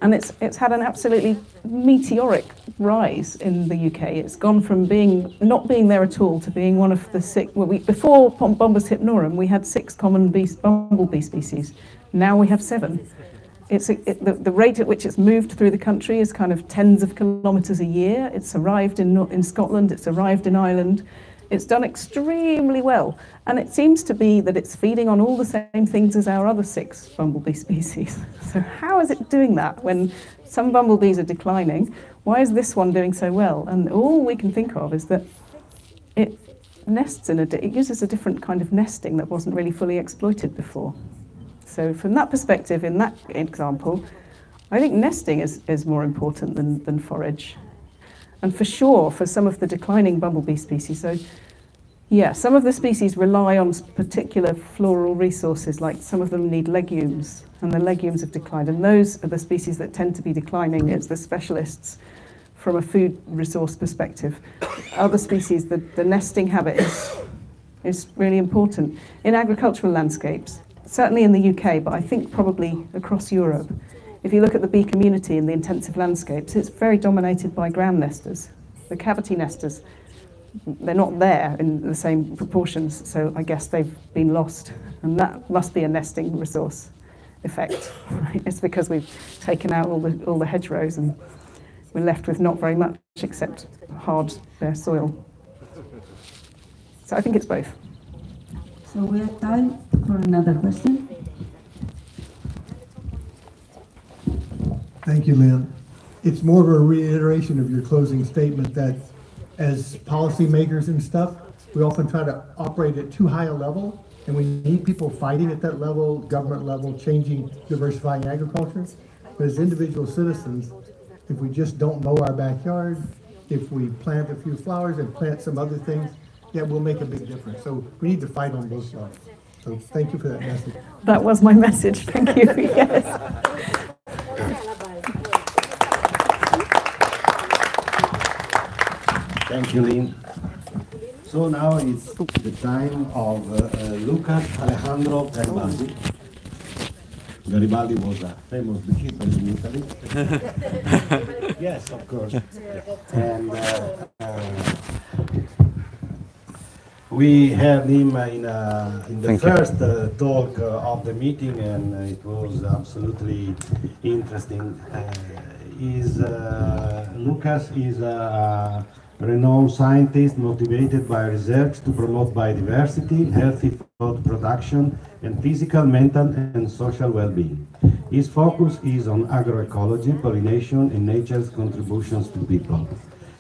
And it's had an absolutely meteoric rise in the UK. It's gone from not being there at all to being one of the six. Well, before Bombus hypnorum, we had 6 common bumblebee species. Now we have 7. The rate at which it's moved through the country is kind of tens of kilometres a year. It's arrived in Scotland, it's arrived in Ireland. It's done extremely well. And it seems to be that it's feeding on all the same things as our other 6 bumblebee species. So how is it doing that when some bumblebees are declining? Why is this one doing so well? And all we can think of is that it nests it uses a different kind of nesting that wasn't really fully exploited before. So from that perspective, in that example, I think nesting is more important than forage. And for sure, for some of the declining bumblebee species, so yeah, some of the species rely on particular floral resources, like some of them need legumes, and the legumes have declined. And those are the species that tend to be declining. It's the specialists from a food resource perspective. Other species, the nesting habit is really important. In agricultural landscapes, certainly in the UK, but I think probably across Europe, if you look at the bee community in the intensive landscapes, it's very dominated by ground nesters. The cavity nesters, they're not there in the same proportions, so I guess they've been lost. And that must be a nesting resource effect. Right? It's because we've taken out all the hedgerows and we're left with not very much except hard, bare soil. So I think it's both. So we have time for another question. Thank you, Lynn. It's more of a reiteration of your closing statement that as policymakers and stuff, we often try to operate at too high a level, and we need people fighting at that level, government level, changing, diversifying agriculture. But as individual citizens, if we just don't mow our backyard, if we plant a few flowers and plant some other things, yeah, we'll make a big difference. So we need to fight on both sides. So thank you for that message. That was my message. Thank you. Yes. Thank you, Lynn. So now it's the time of Lucas Alejandro Garibaldi. Garibaldi was a famous beekeeper in Italy. Yes, of course. And We had him in the Thank you. first talk of the meeting, and it was absolutely interesting. Lucas is a renowned scientist motivated by research to promote biodiversity, healthy food production, and physical, mental, and social well-being. His focus is on agroecology, pollination, and nature's contributions to people.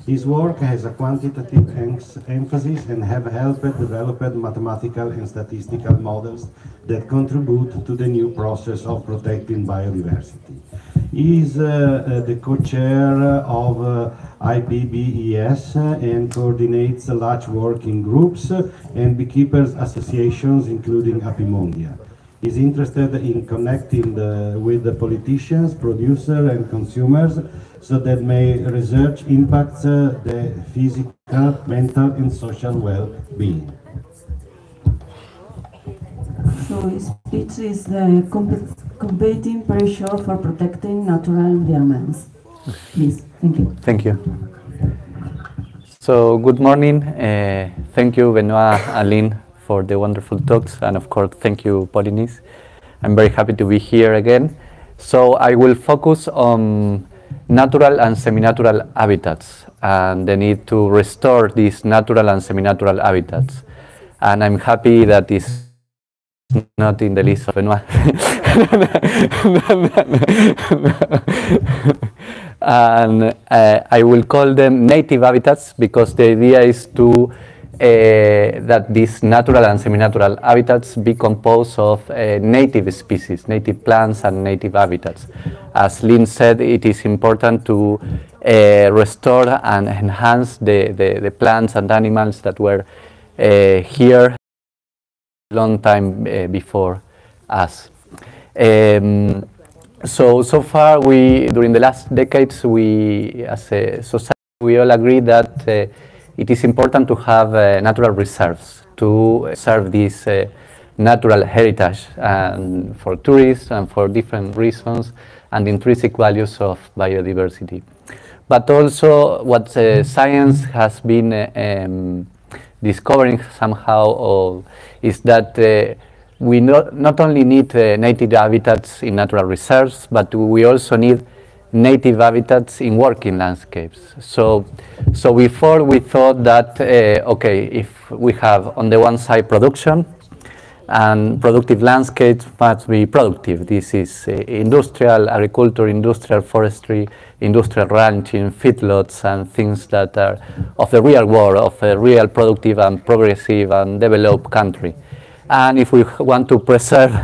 His work has a quantitative emphasis and have helped develop mathematical and statistical models that contribute to the new process of protecting biodiversity. He is the co-chair of IMBE and coordinates large working groups and beekeepers associations, including Apimondia. He's interested in connecting with the politicians, producers, and consumers so that may research impacts the physical, mental, and social well-being. So his speech is the combating pressure for protecting natural environments. Please, thank you. Thank you. So good morning. Thank you, Benoît and Lynn, for the wonderful talks, and of course, thank you, Pollinis. I'm very happy to be here again. So I will focus on natural and semi-natural habitats and the need to restore these natural and semi-natural habitats. And I'm happy that it's not in the list of Benoît. And I will call them native habitats because the idea is to that these natural and semi-natural habitats be composed of native species, native plants and native habitats. As Lynn said, it is important to restore and enhance the plants and animals that were here a long time before us. So far, during the last decades, we as a society, we all agree that it is important to have natural reserves to serve this natural heritage and for tourists and for different reasons and intrinsic values of biodiversity. But also what science has been discovering somehow is that we not only need native habitats in natural reserves, but we also need native habitats in working landscapes. So before we thought that, okay, if we have on the one side production, and productive landscapes must be productive. This is industrial agriculture, industrial forestry, industrial ranching, feedlots, and things that are of the real world, of a real productive and progressive and developed country. And if we want to preserve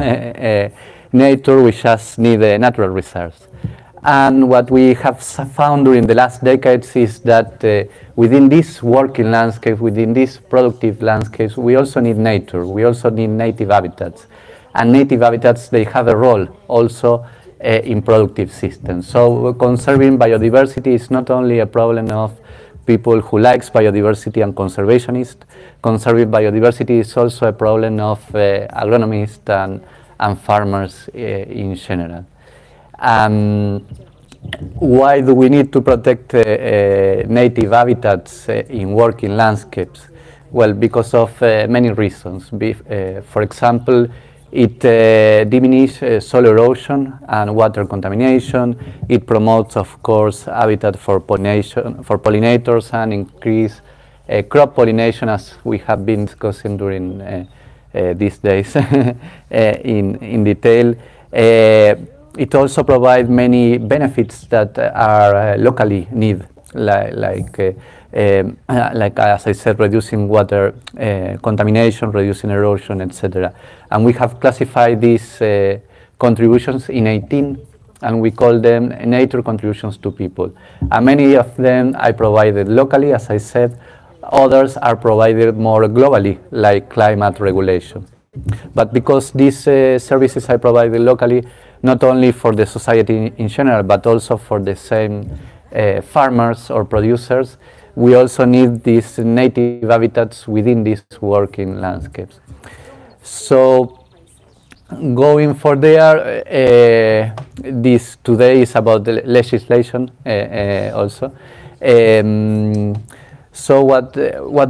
nature, we just need natural reserves. And what we have found during the last decades is that within this working landscape, within these productive landscapes, we also need nature. We also need native habitats. And native habitats, they have a role also in productive systems. So conserving biodiversity is not only a problem of people who likes biodiversity and conservationists. Conserving biodiversity is also a problem of agronomists and farmers in general. Why do we need to protect native habitats in working landscapes? Well, because of many reasons. For example, it diminishes soil erosion and water contamination. It promotes, of course, habitat for pollinators and increase crop pollination, as we have been discussing during these days in detail. It also provides many benefits that are locally needed, like as I said, reducing water contamination, reducing erosion, etc. And we have classified these contributions in 18, and we call them nature contributions to people. And many of them are provided locally, as I said. Others are provided more globally, like climate regulation. But because these services are provided locally, not only for the society in general, but also for the same farmers or producers, we also need these native habitats within these working landscapes. So going for there, this today is about the legislation also. So what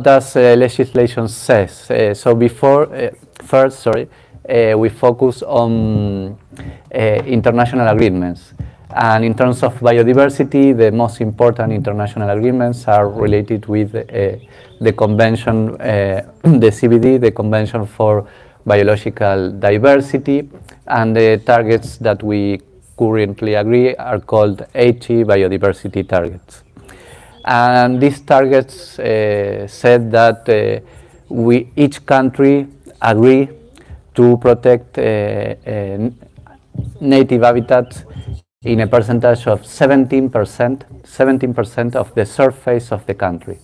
does legislation says? So first, we focus on international agreements. And in terms of biodiversity, the most important international agreements are related with the convention, the CBD, the Convention for Biological Diversity, and the targets that we currently agree are called 80 biodiversity targets. And these targets said that each country agree to protect native habitats in a percentage of 17% of the surface of the country.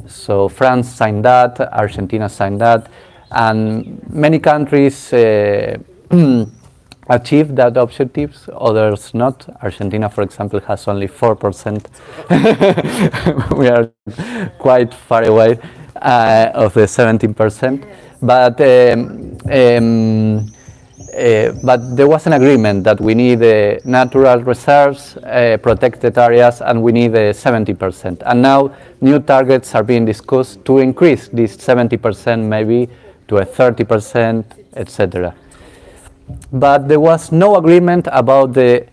So France signed that, Argentina signed that, and many countries achieved that objectives, others not. Argentina, for example, has only 4%. We are quite far away of the 17%. But there was an agreement that we need natural reserves, protected areas, and we need 70%. And now new targets are being discussed to increase this 70% maybe to a 30%, etc. But there was no agreement about the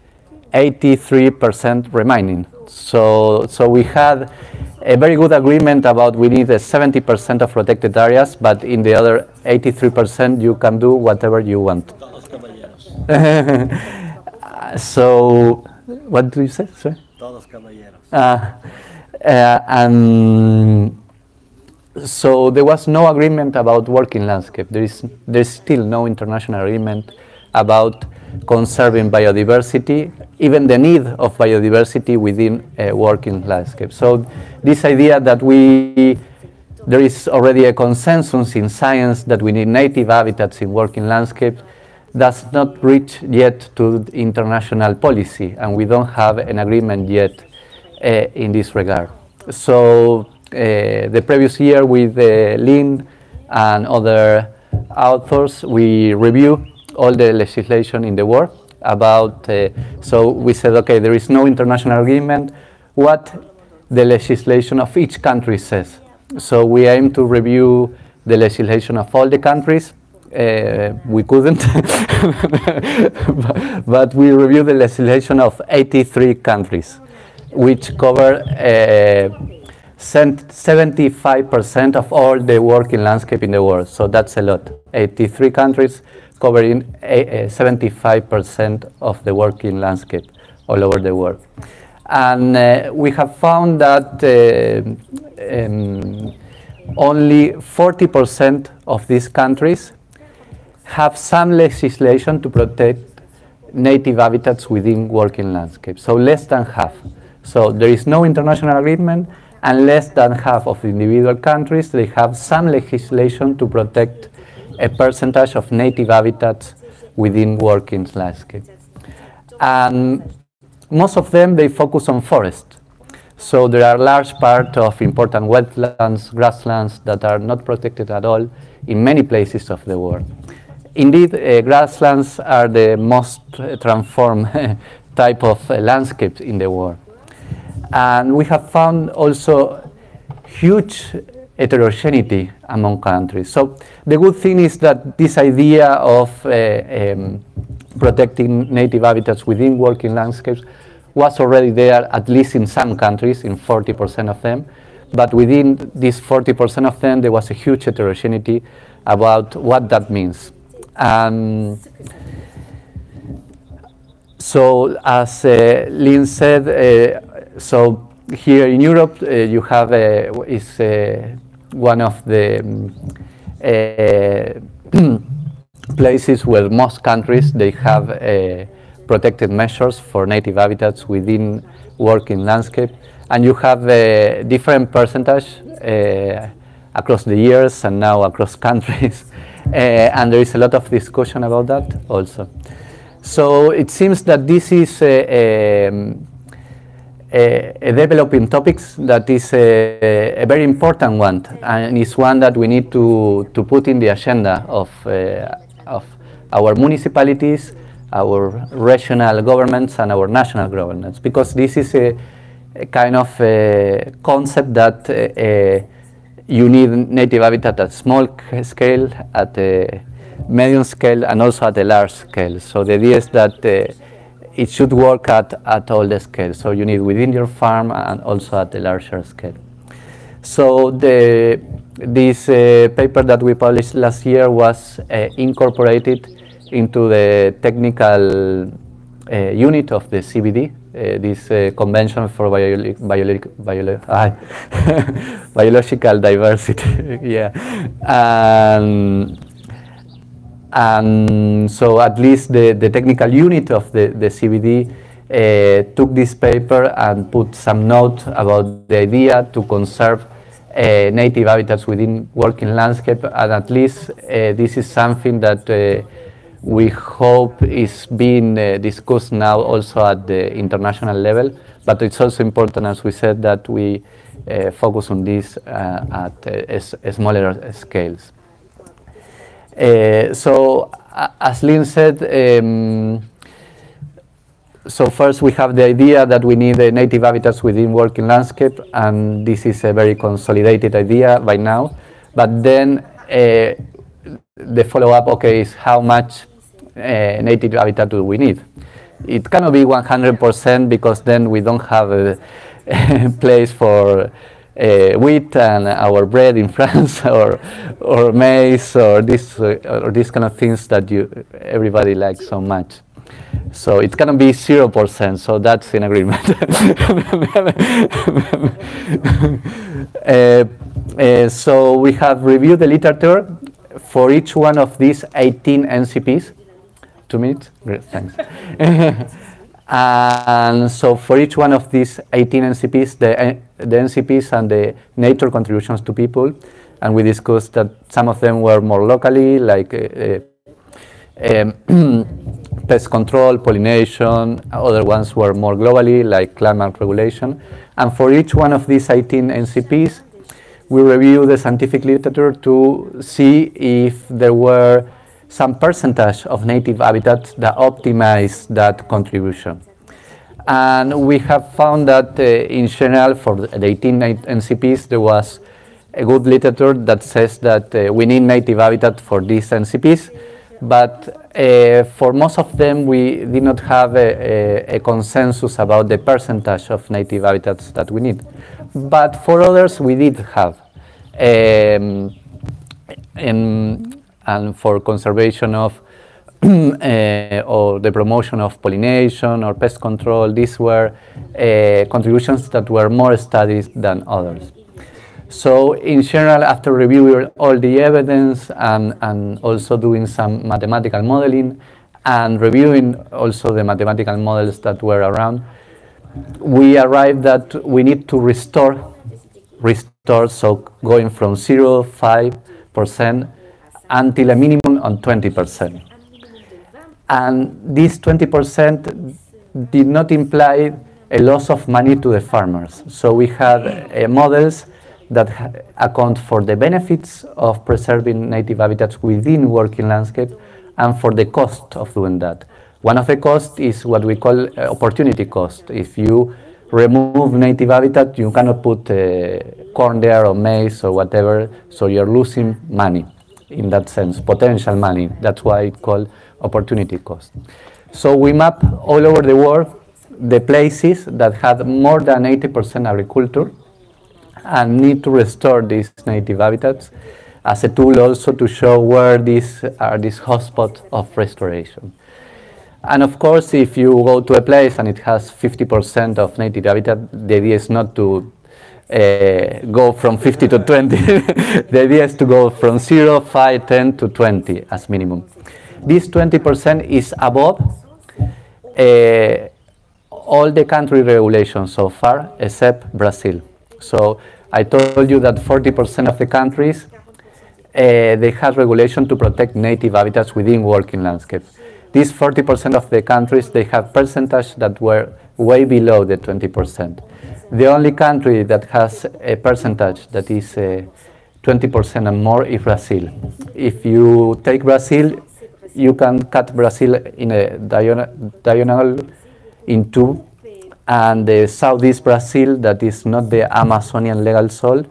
83% remaining. So we had a very good agreement about we need 70% of protected areas, but in the other 83% you can do whatever you want. So, what do you say? Sorry? Todos caballeros. So there was no agreement about working landscape. There's still no international agreement about conserving biodiversity, even the need of biodiversity within a working landscape. So this idea that there is already a consensus in science that we need native habitats in working landscapes does not reach yet to international policy, and we don't have an agreement yet in this regard. So the previous year with Lynn and other authors, we review all the legislation in the world about, so we said, okay, there is no international agreement, what the legislation of each country says. So we aim to review the legislation of all the countries. We couldn't, but we reviewed the legislation of 83 countries, which cover 75% of all the working landscape in the world. So that's a lot. 83 countries covering 75% of the working landscape all over the world. And we have found that only 40% of these countries have some legislation to protect native habitats within working landscapes. So less than half. So there is no international agreement, and less than half of individual countries, they have some legislation to protect a percentage of native habitats within working landscape. And most of them, they focus on forest. So there are large part of important wetlands, grasslands that are not protected at all in many places of the world. Indeed, grasslands are the most transformed type of landscapes in the world. And we have found also huge heterogeneity among countries. So the good thing is that this idea of protecting native habitats within working landscapes was already there, at least in some countries, in 40% of them. But within this 40% of them, there was a huge heterogeneity about what that means. So as Lynn said, so here in Europe, you have one of the places where most countries, they have protected measures for native habitats within working landscape. And you have a different percentage across the years and now across countries. And there is a lot of discussion about that also. So it seems that this is a developing topic that is a very important one, and it's one that we need to put in the agenda of our municipalities, our regional governments, and our national governments, because this is a a kind of concept that you need native habitat at small scale, at a medium scale, and also at a large scale. So the idea is that it should work at all the scales. So you need within your farm and also at a larger scale. So this paper that we published last year was incorporated into the technical unit of the CBD, this Convention for Biological Diversity. Yeah. And so at least the technical unit of the CBD took this paper and put some note about the idea to conserve native habitats within working landscape, and at least this is something that we hope is being discussed now also at the international level, but it's also important, as we said, that we focus on this at smaller scales. So, as Lynn said, so first we have the idea that we need native habitats within working landscape, and this is a very consolidated idea by now. But then the follow-up, okay, is how much native habitat do we need? It cannot be 100% because then we don't have a place for wheat and our bread in France, or maize, or this kind of things that everybody likes so much. So it's gonna be 0%. So that's in agreement. So we have reviewed the literature for each one of these 18 NCPs. 2 minutes? Great, thanks. And so for each one of these 18 NCPs, the NCPs and the nature contributions to people, and we discussed that some of them were more locally, like pest control, pollination. Other ones were more globally, like climate regulation. And for each one of these 18 NCPs, we reviewed the scientific literature to see if there were some percentage of native habitats that optimize that contribution. And we have found that in general, for the 18 NCPs, there was a good literature that says that we need native habitat for these NCPs, but for most of them, we did not have a consensus about the percentage of native habitats that we need. But for others, we did have. And for conservation of or the promotion of pollination or pest control, these were contributions that were more studied than others. So in general, after reviewing all the evidence and also doing some mathematical modeling and reviewing also the mathematical models that were around, we arrived that we need to restore, so going from 0.5% until a minimum on 20%. And this 20% did not imply a loss of money to the farmers. So we had models that account for the benefits of preserving native habitats within working landscape and for the cost of doing that. One of the costs is what we call opportunity cost. If you remove native habitat, you cannot put corn there or maize or whatever, so you're losing money in that sense, potential money. That's why it's called opportunity cost. So we map all over the world the places that had more than 80% agriculture and need to restore these native habitats as a tool also to show where these are these hotspots of restoration. And of course, if you go to a place and it has 50% of native habitat, the idea is not to go from 50 to 20. The idea is to go from 0, 5, 10 to 20 as minimum. This 20% is above all the country regulations so far, except Brazil. So I told you that 40% of the countries, they have regulation to protect native habitats within working landscapes. These 40% of the countries, they have percentage that were way below the 20%. The only country that has a percentage that is 20% and more is Brazil. If you take Brazil, you can cut Brazil in a diagonal in two, and the southeast Brazil, that is not the Amazonian legal soil,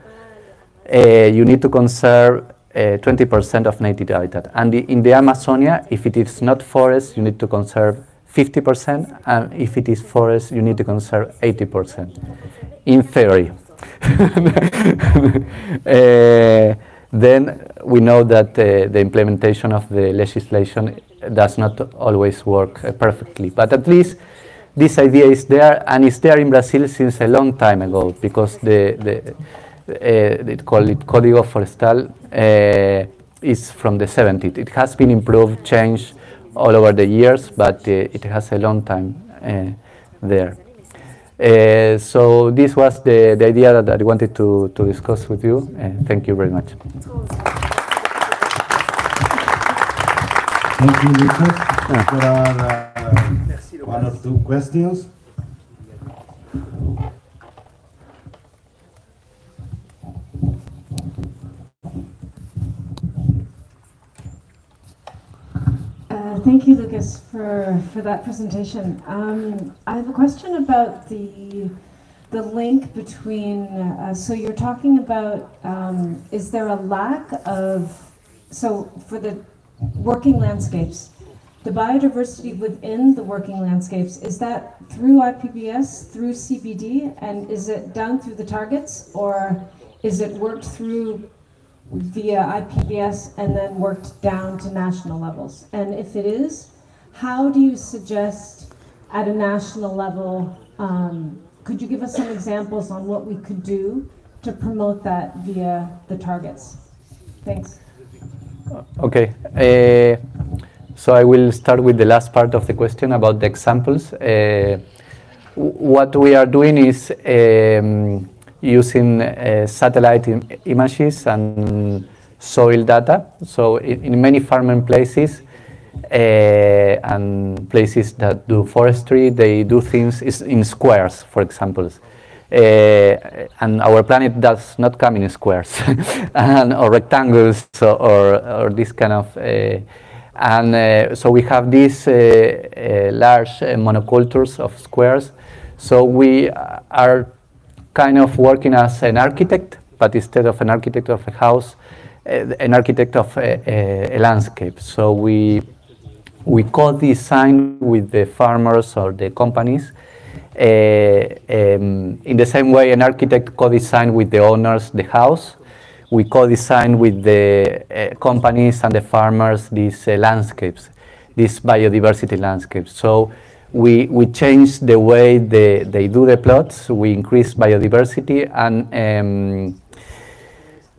you need to conserve 20% of native habitat. And in the Amazonia, if it is not forest, you need to conserve 50%, and if it is forest, you need to conserve 80%, in theory. Then we know that the implementation of the legislation does not always work perfectly, but at least this idea is there, and it's there in Brazil since a long time ago, because they call it Código Forestal is from the 70s. It has been improved, changed all over the years, but it has a long time there. So this was the idea that I wanted to discuss with you. Thank you very much. Thank you, Lucas. There are one or two questions. Thank you, Lucas, for that presentation. I have a question about the link between, so you're talking about, is there a lack of, so for the working landscapes, the biodiversity within the working landscapes, is that through IPBES, through CBD, and is it done through the targets, or is it worked through via IPBES and then worked down to national levels? And if it is, how do you suggest at a national level, could you give us some examples on what we could do to promote that via the targets? Thanks. Okay, so I will start with the last part of the question about the examples. What we are doing is using satellite images and soil data. So in many farming places and places that do forestry, they do things in squares, for example. And our planet does not come in squares or rectangles or this kind of. So we have these large monocultures of squares. So we are kind of working as an architect, but instead of an architect of a house, an architect of a landscape. So we co-design with the farmers or the companies in the same way an architect co-design with the owners the house. We co-design with the companies and the farmers these landscapes, these biodiversity landscapes. So we change the way they do the plots, we increase biodiversity,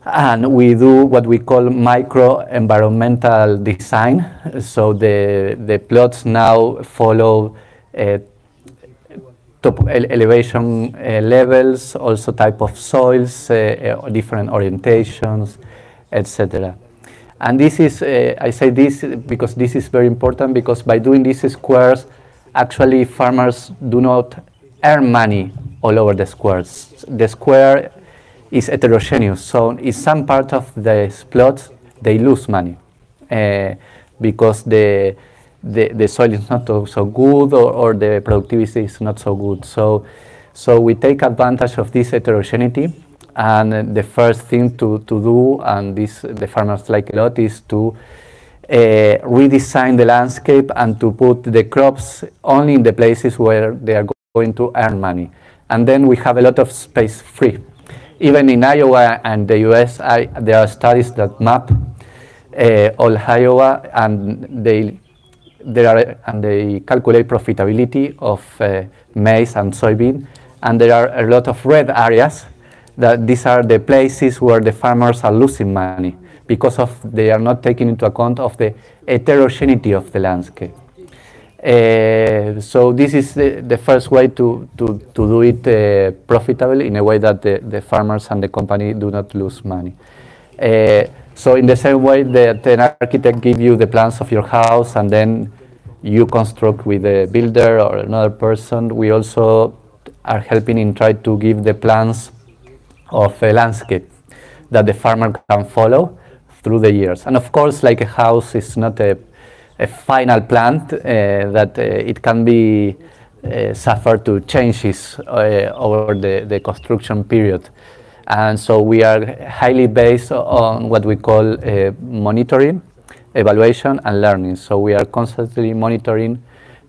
and we do what we call micro-environmental design. So the plots now follow top elevation levels, also type of soils, different orientations, etc. And this is, I say this because this is very important, because by doing these squares, actually farmers do not earn money all over the squares. The square is heterogeneous, so in some part of the plots they lose money because the soil is not so good, or the productivity is not so good. So we take advantage of this heterogeneity, and the first thing to do, and the farmers like a lot, is to redesign the landscape and to put the crops only in the places where they are going to earn money. And then we have a lot of space free. Even in Iowa and the US, there are studies that map all Iowa, and they calculate profitability of maize and soybean, and there are a lot of red areas. That these are the places where the farmers are losing money because they are not taking into account of the heterogeneity of the landscape. So this is the first way to do it profitably, in a way that the farmers and the company do not lose money. So in the same way that an architect gives you the plans of your house and then you construct with a builder or another person, we also are helping in try to give the plans of a landscape that the farmer can follow through the years. And of course, like a house is not a final plant, that it can be suffer to changes over the construction period. And so we are highly based on what we call monitoring, evaluation, and learning. So we are constantly monitoring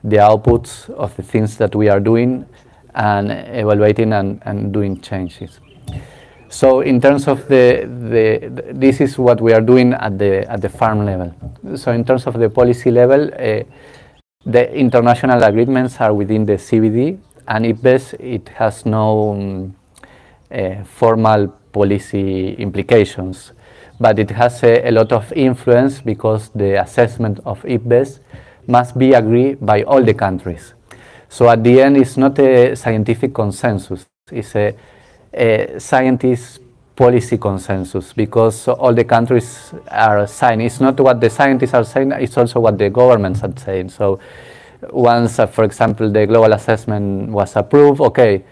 the outputs of the things that we are doing and evaluating and doing changes. So in terms of this is what we are doing at the farm level. So in terms of the policy level, the international agreements are within the CBD, and IMBE, it has no formal policy implications, but it has a lot of influence because the assessment of IMBE must be agreed by all the countries. So at the end, it's not a scientific consensus, it's a scientist policy consensus, because all the countries are saying, it's not what the scientists are saying, it's also what the governments are saying. So once, for example, the global assessment was approved, okay,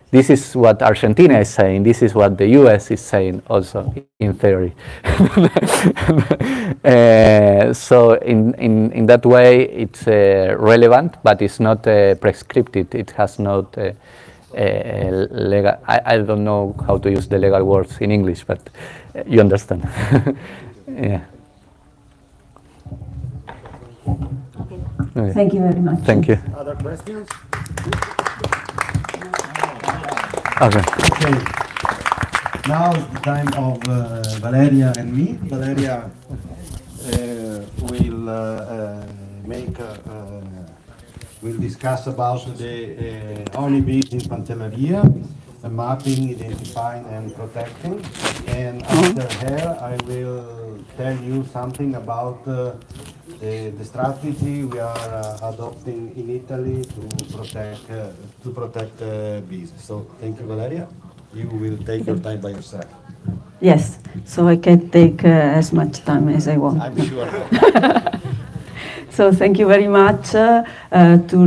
this is what Argentina is saying, this is what the US is saying also, in theory. So in that way, it's relevant, but it's not prescriptive, it has not legal, I don't know how to use the legal words in English, but you understand. Yeah. Okay. Thank you very much. Thank you. Other questions? Okay. Okay. Now is the time of Valeria and me. Valeria will we'll discuss about the honeybees in Pantelleria, mapping, identifying and protecting. And after her, I will tell you something about the strategy we are adopting in Italy to protect bees. So thank you, Valeria. You will take your time by yourself. Yes, so I can take as much time as I want. I'm sure. So thank you very much to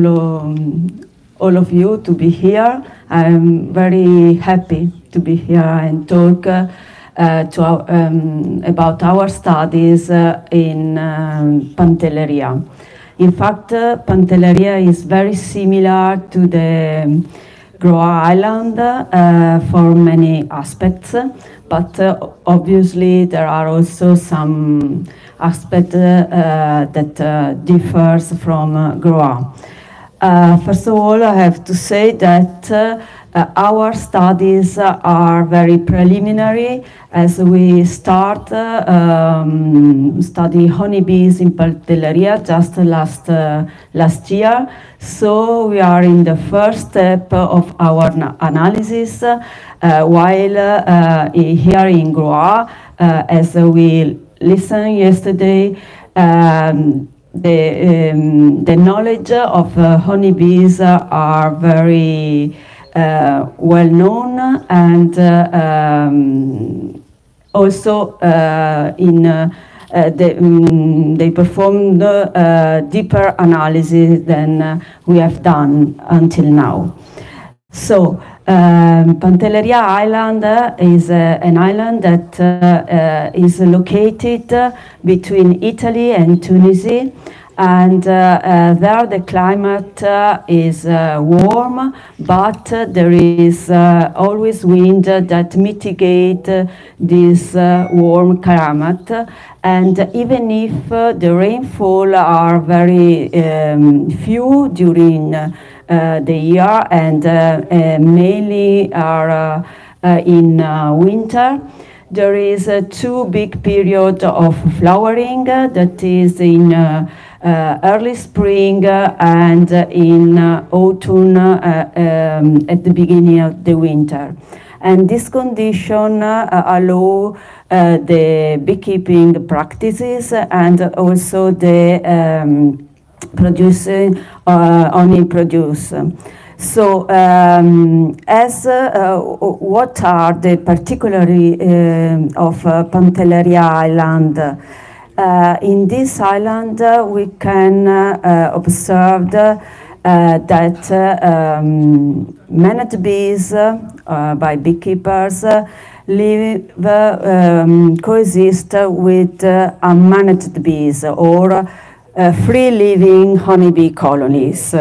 all of you to be here. I'm very happy to be here and talk about our studies in Pantelleria. In fact, Pantelleria is very similar to the Groix Island for many aspects, but obviously there are also some aspects that differs from Groix. First of all, I have to say that our studies are very preliminary as we start study honeybees in Pantelleria just last year. So we are in the first step of our analysis, while here in Groix, as we listened yesterday, the knowledge of honeybees are very well known, and also they performed deeper analysis than we have done until now. So Pantelleria Island is an island that is located between Italy and Tunisia, and there the climate is warm, but there is always wind that mitigate this warm climate. And even if the rainfall are very few during the year, and mainly are in winter, there is a two big period of flowering that is in early spring and in autumn at the beginning of the winter. And this condition allow the beekeeping practices and also the producing honey produce. So, what are the particularities of Pantelleria Island? In this island, we can observe that managed bees by beekeepers live coexist with unmanaged bees or free-living honeybee colonies.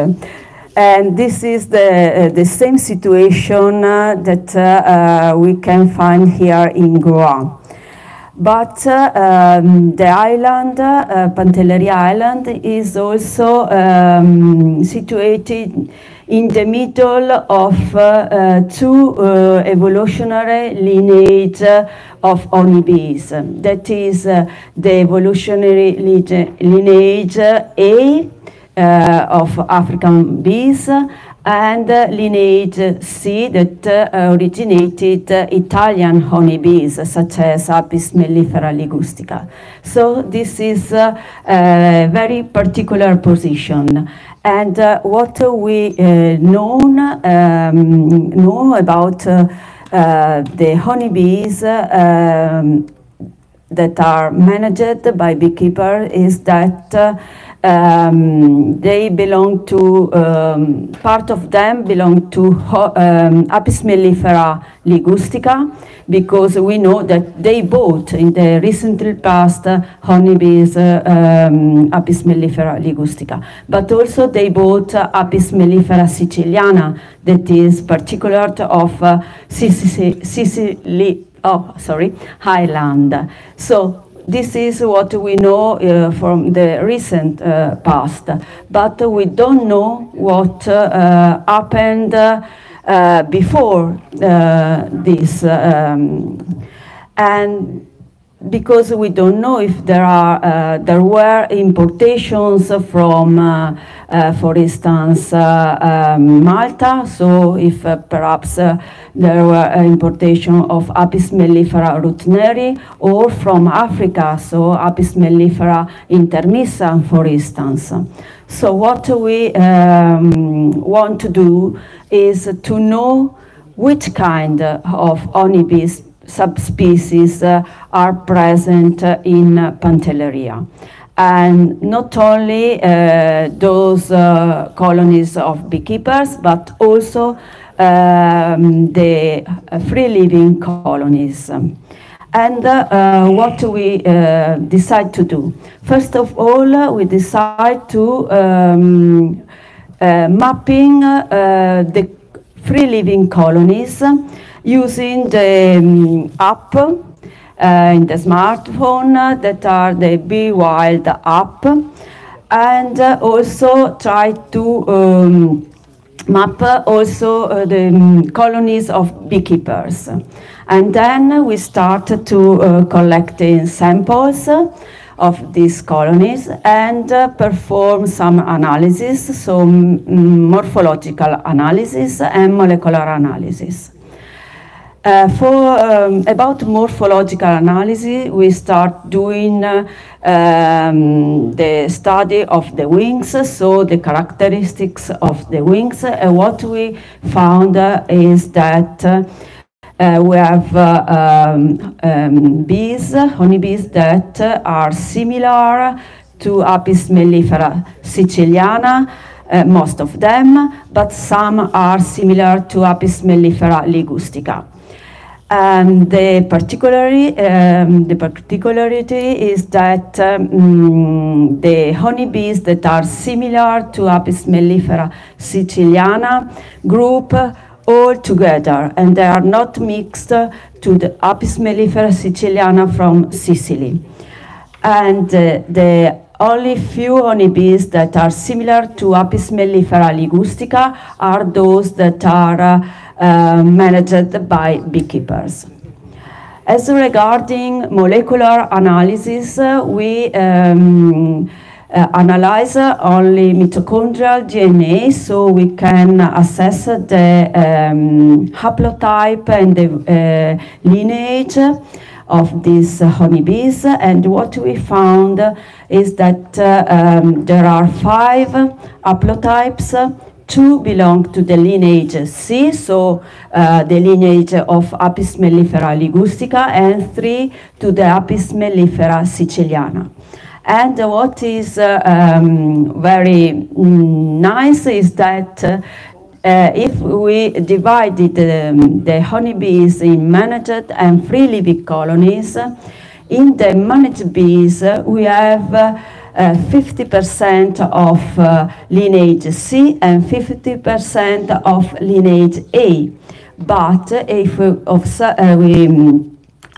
And this is the same situation that we can find here in Groix. But the island, Pantelleria Island, is also situated in the middle of two evolutionary lineage of honeybees. That is the evolutionary lineage A of African bees, and lineage C that originated Italian honeybees, such as Apis mellifera ligustica. So this is a very particular position. And what we know about the honeybees that are managed by beekeepers is that they belong to, part of them belong to Apis mellifera ligustica, because we know that they bought in the recently past honeybees Apis mellifera ligustica, but also they bought Apis mellifera siciliana, that is particular of Sicily, Highland. So this is what we know from the recent past, but we don't know what happened before this, and because we don't know if there were importations from, for instance, Malta. So if perhaps there were importation of Apis mellifera rutneri, or from Africa, so Apis mellifera intermissa, for instance. So what we want to do is to know which kind of honeybees subspecies are present in Pantelleria. And not only those colonies of beekeepers, but also the free-living colonies. And what we decide to do? First of all, we decide to mapping the free-living colonies using the app in the smartphone that are the Be Wild app, and also try to map also the colonies of beekeepers. And then we start to collecting samples of these colonies and perform some analysis, so morphological analysis and molecular analysis. About morphological analysis, we start doing the study of the wings, so the characteristics of the wings. What we found is that we have honeybees that are similar to Apis mellifera siciliana, most of them, but some are similar to Apis mellifera ligustica. And the particularity is that the honeybees that are similar to Apis mellifera siciliana group all together, and they are not mixed to the Apis mellifera siciliana from Sicily. And the only few honeybees that are similar to Apis mellifera ligustica are those that are managed by beekeepers. As regarding molecular analysis, we analyze only mitochondrial DNA, so we can assess the haplotype and the lineage of these honeybees. And what we found is that there are 5 haplotypes. 2 belong to the lineage C, so the lineage of Apis mellifera ligustica, and 3 to the Apis mellifera siciliana. And what is very nice is that if we divided the honeybees in managed and free-living colonies, in the managed bees we have 50% of lineage C and 50% of lineage A. But if we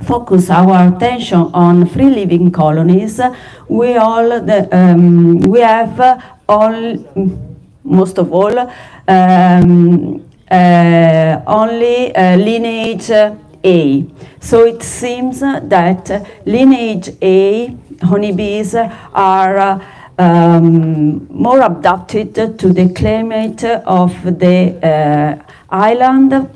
focus our attention on free living colonies, we have most of all only lineage A. So it seems that lineage A honeybees are more adapted to the climate of the island,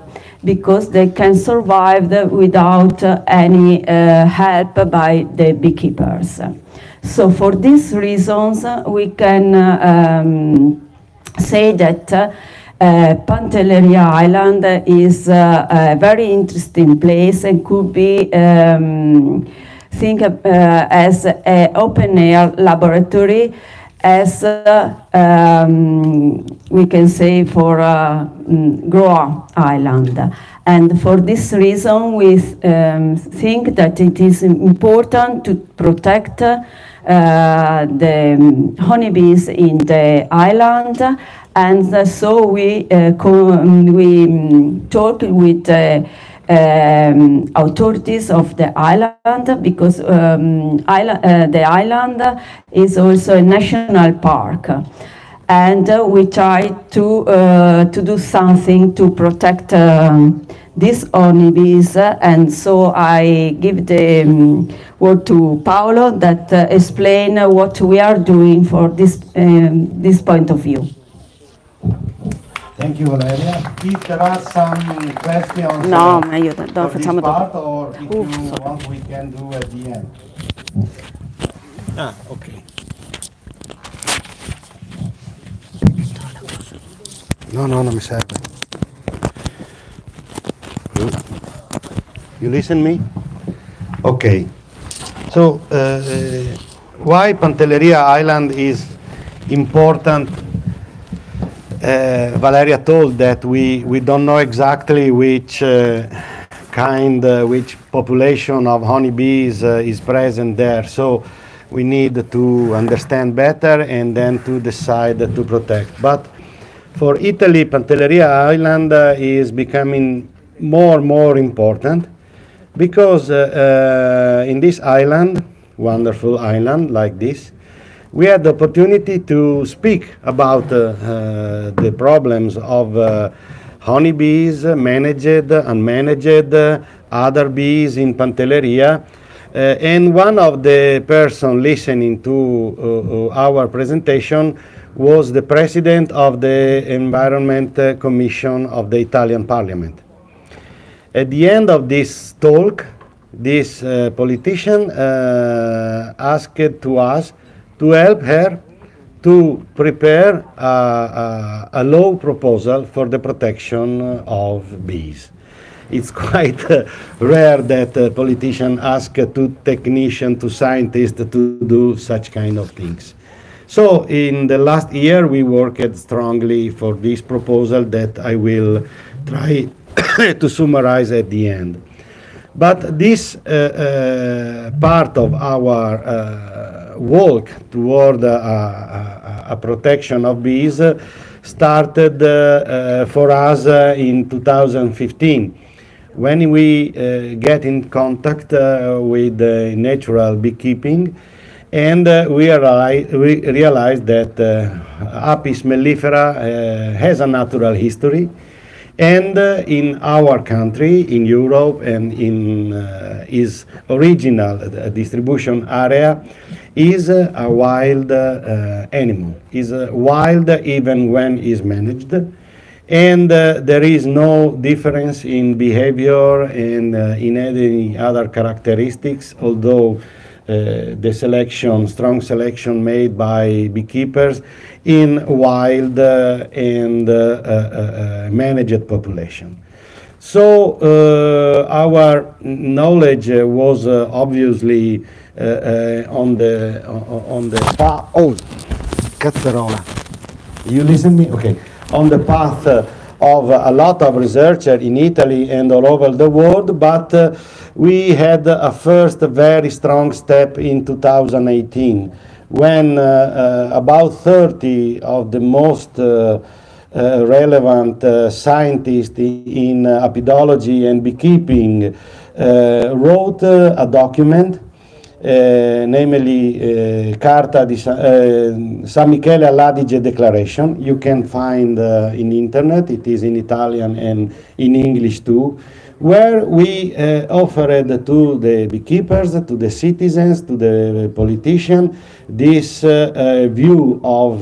because they can survive without any help by the beekeepers. So for these reasons, we can say that Pantelleria Island is a very interesting place and could be think as an open-air laboratory, as we can say for Groix Island. And for this reason, we think that it is important to protect the honeybees in the island, and so we talk with authorities of the island, because the island is also a national park, and we try to do something to protect these honeybees. And so I give the word to Paolo that explain what we are doing for this point of view. Thank you, Valeria. If there are some questions no, for this part, or if you want, we can do at the end. Okay. No, mi serve. You listen me? Okay. So, why Pantelleria Island is important? Valeria told that we don't know exactly which which population of honeybees is present there. So we need to understand better and then to decide to protect. But for Italy, Pantelleria Island is becoming more important, because in this island, wonderful island like this, we had the opportunity to speak about the problems of honeybees, managed, unmanaged, other bees in Pantelleria. And one of the persons listening to our presentation was the president of the Environment Commission of the Italian Parliament. At the end of this talk, this politician asked to us to help her to prepare a law proposal for the protection of bees. It's quite rare that a politician asks to technicians, to scientists to do such kind of things. So in the last year, we worked strongly for this proposal that I will try to summarize at the end. But this part of our work toward a protection of bees started for us in 2015, when we get in contact with natural beekeeping, and we realized that Apis mellifera has a natural history, and in our country, in Europe, and in its original distribution area, is a wild animal. Is wild even when is managed, and there is no difference in behavior and in any other characteristics, although the strong selection made by beekeepers in wild and managed population. So our knowledge was obviously on the path. Oh, cazzarola! You listen to me? Okay. On the path of a lot of researchers in Italy and all over the world, but we had a first very strong step in 2018 when about 30 of the most relevant scientists in apidology and beekeeping wrote a document, namely Carta di San Michele all'Adige Declaration. You can find in internet, it is in Italian and in English too, where we offered to the beekeepers, to the citizens, to the politicians, this view of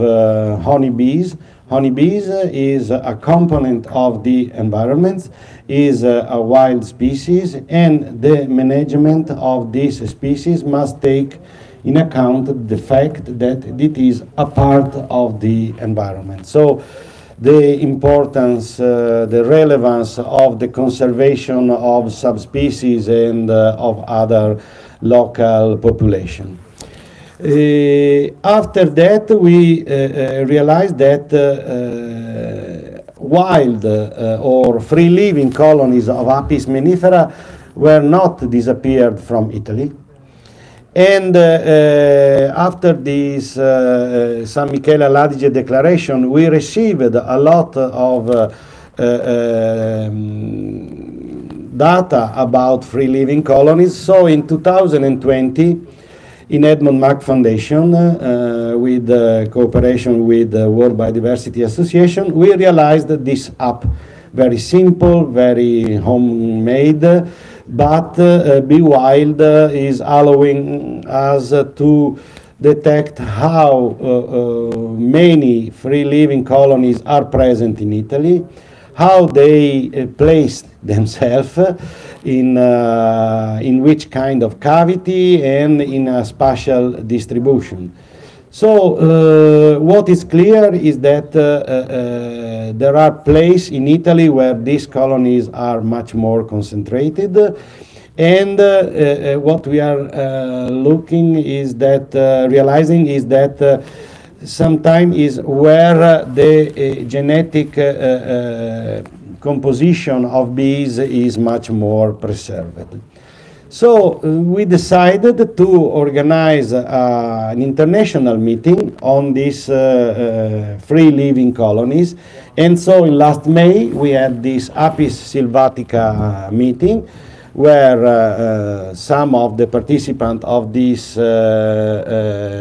honeybees. Honeybees is a component of the environment, is a wild species, and the management of this species must take in account the fact that it is a part of the environment. So the importance, the relevance of the conservation of subspecies and of other local population. After that, we realized that wild or free-living colonies of Apis mellifera were not disappeared from Italy. And after this San Michele all'Adige Declaration, we received a lot of data about free-living colonies. So in 2020, in Edmund Mack Foundation, with cooperation with the World Biodiversity Association, we realized this app, very simple, very homemade, but Be Wild is allowing us to detect how many free-living colonies are present in Italy, how they place themselves in which kind of cavity and in a spatial distribution. So what is clear is that there are places in Italy where these colonies are much more concentrated, and what we are looking is that, realizing is that sometimes is where the genetic composition of bees is much more preserved. So we decided to organize an international meeting on these free-living colonies, and so in last May we had this Apis sylvatica meeting, where some of the participants of this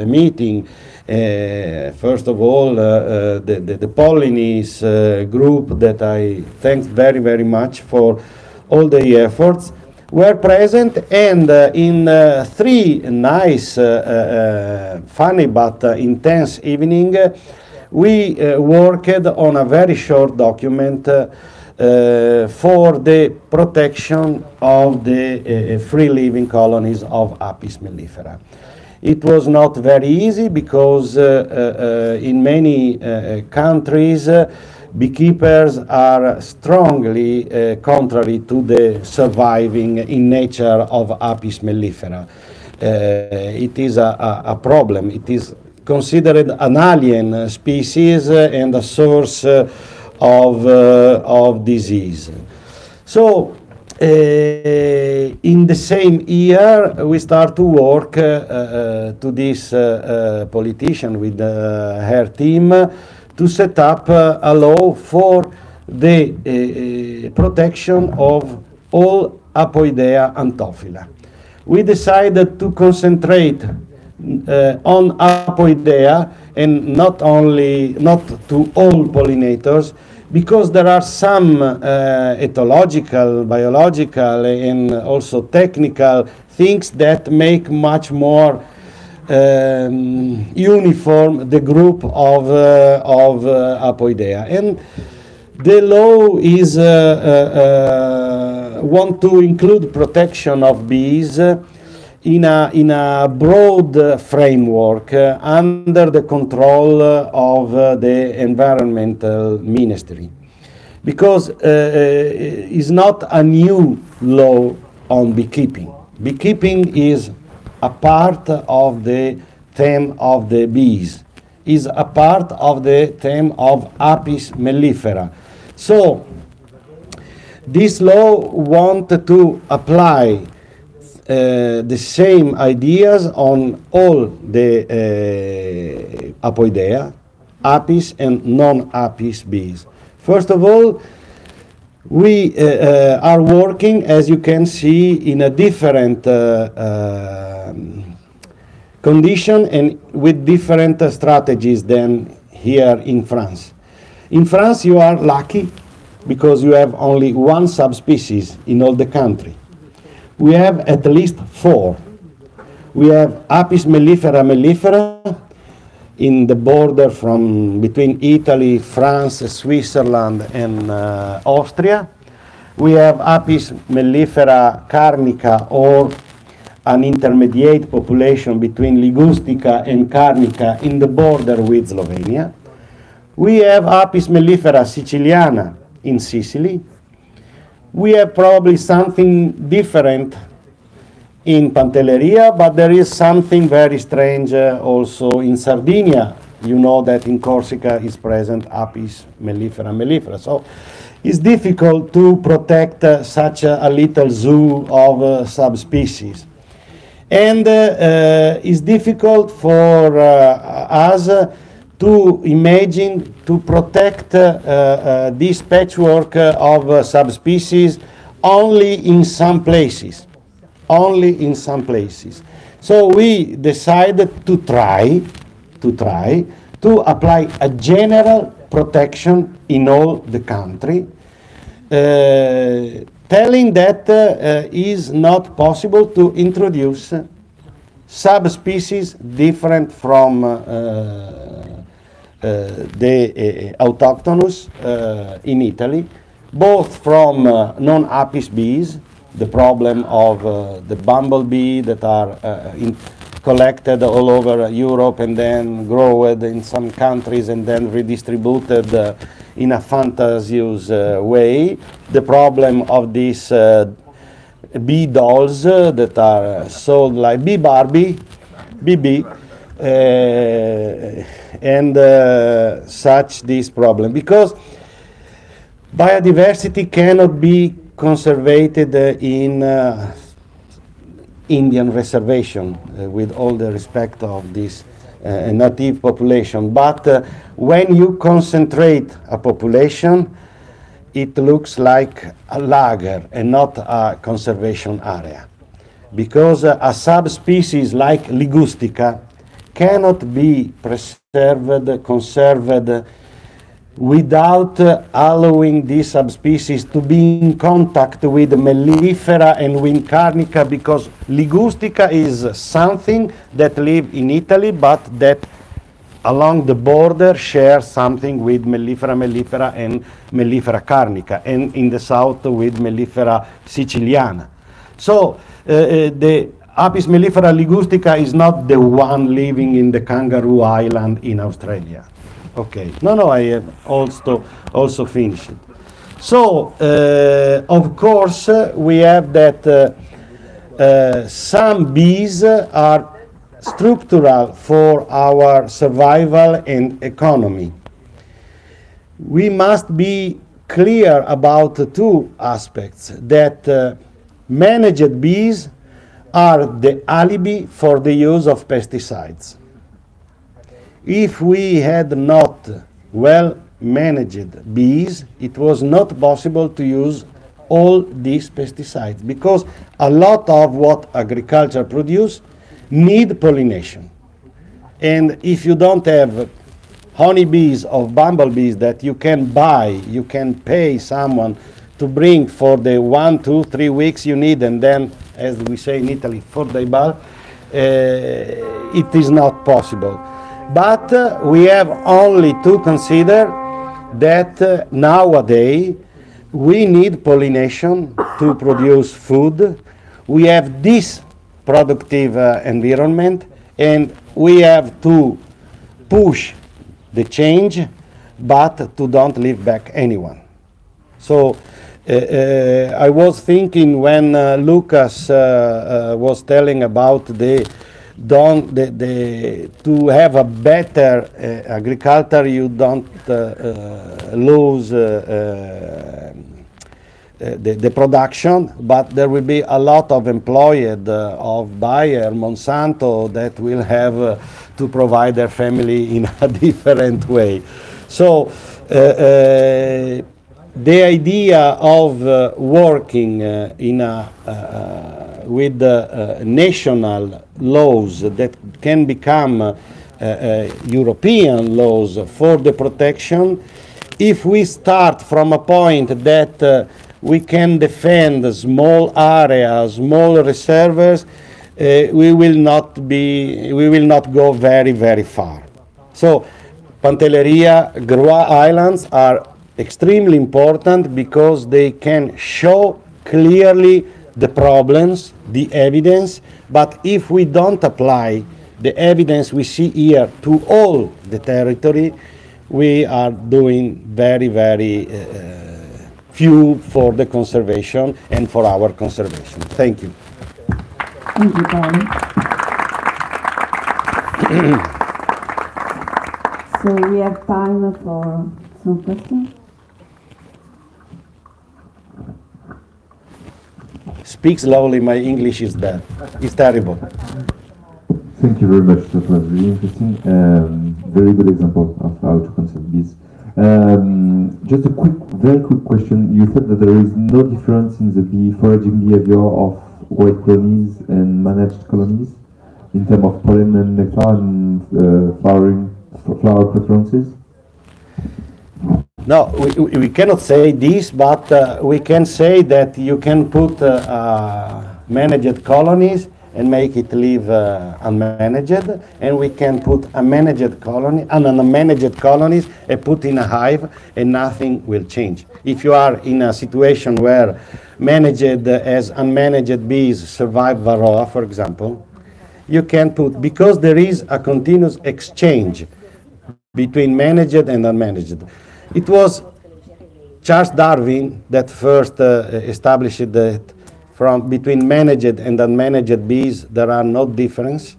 meeting, first of all, the Pollinis group that I thank very, very much for all the efforts, were present, and in 3 nice, funny but intense evening, we worked on a very short document for the protection of the free-living colonies of Apis mellifera. It was not very easy because in many countries, beekeepers are strongly contrary to the surviving in nature of Apis mellifera. It is a problem. It is considered an alien species and a source of disease. So in the same year, we start to work to this politician with her team to set up a law for the protection of all Apoidea anthophila. We decided to concentrate on Apoidea and not to all pollinators, because there are some ethological, biological, and also technical things that make much more uniform the group of Apoidea. And the law is want to include protection of bees in a broad framework under the control of the environmental ministry, because it's not a new law on beekeeping. Beekeeping is a part of the theme of the bees, is a part of the theme of Apis mellifera. So this law wants to apply the same ideas on all the Apoidea, apis and non-apis bees. First of all, we are working, as you can see, in a different condition and with different strategies than here in France. In France, you are lucky because you have only one subspecies in all the country. We have at least 4. We have Apis mellifera mellifera in the border from between Italy, France, Switzerland, and Austria. We have Apis mellifera carnica, or an intermediate population between Ligustica and Carnica in the border with Slovenia. We have Apis mellifera siciliana in Sicily. We have probably something different in Pantelleria, but there is something very strange also in Sardinia. You know that in Corsica is present Apis mellifera mellifera. So it's difficult to protect such a little zoo of subspecies. And it's difficult for us to imagine to protect this patchwork of subspecies only in some places. Only in some places. So we decided to try to apply a general protection in all the country, telling that is not possible to introduce subspecies different from the autochthonous in Italy, both from non-apis bees, the problem of the bumblebee that are collected all over Europe and then growed in some countries and then redistributed in a fantasious way, the problem of these bee dolls that are sold like bee Barbie, BB, and such this problem, because biodiversity cannot be conserved in Indian reservation, with all the respect of this native population. But when you concentrate a population, it looks like a lager and not a conservation area. Because a subspecies like Ligustica cannot be preserved, conserved, without allowing these subspecies to be in contact with mellifera and with carnica, because Ligustica is something that live in Italy but that along the border share something with mellifera mellifera and mellifera carnica, and in the south with mellifera siciliana. So the Apis mellifera ligustica is not the one living in the Kangaroo Island in Australia. Okay, no, I have also finished. So, of course, we have that some bees are structural for our survival and economy. We must be clear about two aspects, that managed bees are the alibi for the use of pesticides. If we had not well managed bees, it was not possible to use all these pesticides, because a lot of what agriculture produce need pollination. And if you don't have honeybees or bumblebees that you can buy, you can pay someone to bring for the 1, 2, 3 weeks you need, and then, as we say in Italy, for the bal, it is not possible. But we have only to consider that nowadays we need pollination to produce food. We have this productive environment, and we have to push the change, but to don't leave back anyone. So I was thinking when Lucas was telling about to have a better agriculture, you don't lose the production, but there will be a lot of employed of Bayer, Monsanto, that will have to provide their family in a different way. So the idea of working with national laws that can become European laws for the protection, if we start from a point that we can defend small areas, small reservoirs, we will not go very, very far. So Pantelleria, Groix Islands are extremely important because they can show clearly the problems, the evidence, but if we don't apply the evidence we see here to all the territory, we are doing very, very few for the conservation and for our conservation. Thank you. Thank you, Barry. So we have time for some questions. Speak slowly, my English is bad. It's terrible. Thank you very much. That was really interesting. Very good example of how to conserve bees. Just a very quick question. You said that there is no difference in the bee foraging behavior of white colonies and managed colonies in terms of pollen and nectar and flower preferences? No, we cannot say this, but we can say that you can put managed colonies and make it live unmanaged, and we can put a managed colony and unmanaged colonies and put in a hive, and nothing will change. If you are in a situation where managed as unmanaged bees survive varroa, for example, you can put, because there is a continuous exchange between managed and unmanaged. It was Charles Darwin that first established that between managed and unmanaged bees there are no difference,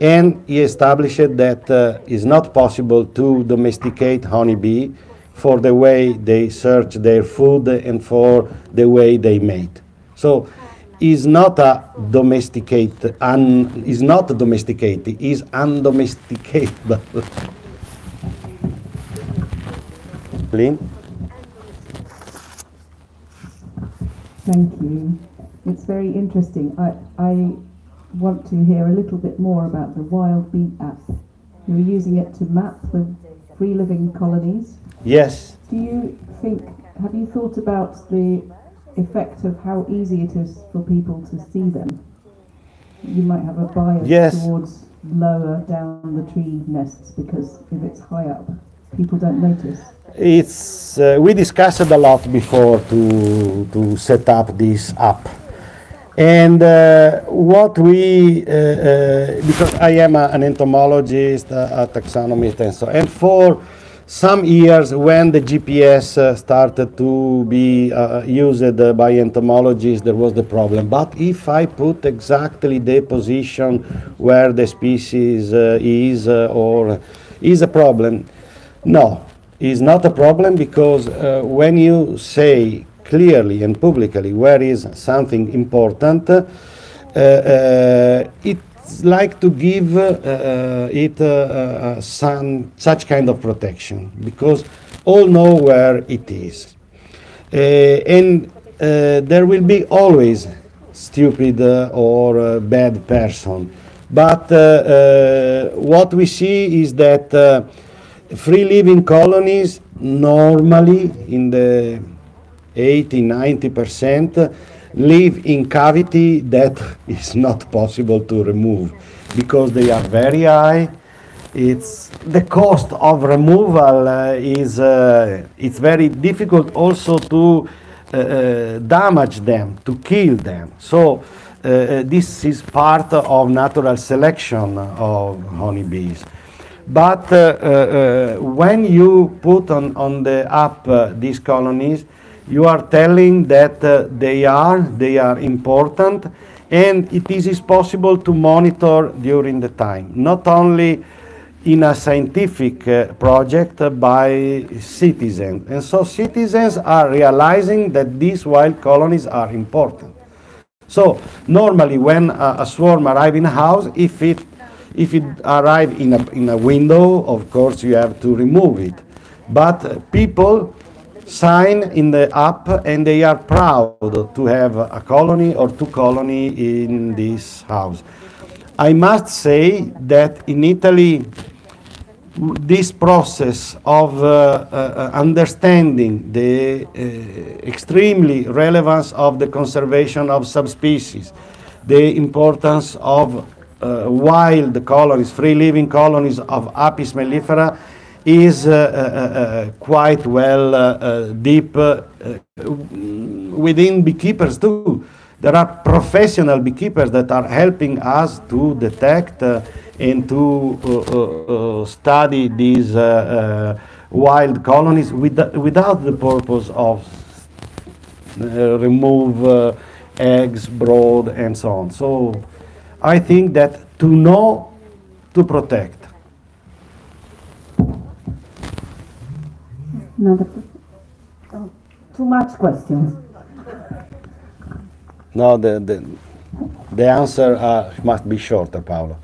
and he established that it's not possible to domesticate honeybee for the way they search their food and for the way they mate. So is not a domesticated, is not domesticated, is undomesticatable. Lynn? Thank you. It's very interesting. I want to hear a little bit more about the Wild Bee app. You're using it to map the free living colonies. Yes. Do you think, have you thought about the effect of how easy it is for people to see them? You might have a bias towards lower down the tree nests because if it's high up, people don't notice. It's we discussed a lot before to set up this app, and what we because I am an entomologist, a taxonomist, and so, and for some years when the GPS started to be used by entomologists, there was the problem. But if I put exactly the position where the species is or is a problem, no. Is not a problem, because when you say clearly and publicly where is something important, it's like to give it such kind of protection, because all know where it is. And there will be always stupid or bad person. But what we see is that free living colonies normally in the 80–90% live in cavity that is not possible to remove because they are very high. It's the cost of removal is it's very difficult also to damage them, to kill them. So this is part of natural selection of honeybees. But when you put on the app these colonies, you are telling that they are important, and it is possible to monitor during the time. Not only in a scientific project by citizens. And so citizens are realizing that these wild colonies are important. So normally when a swarm arrives in a house, if it arrives in a window, of course you have to remove it. But people sign in the app and they are proud to have a colony or two colonies in this house. I must say that in Italy, this process of understanding the extremely relevance of the conservation of subspecies, the importance of wild colonies, free-living colonies of Apis mellifera is quite well deep within beekeepers too. There are professional beekeepers that are helping us to detect and to study these wild colonies without the purpose of remove eggs, brood, and so on. So I think that to know, to protect. Too much questions. No, the answer must be shorter, Paolo.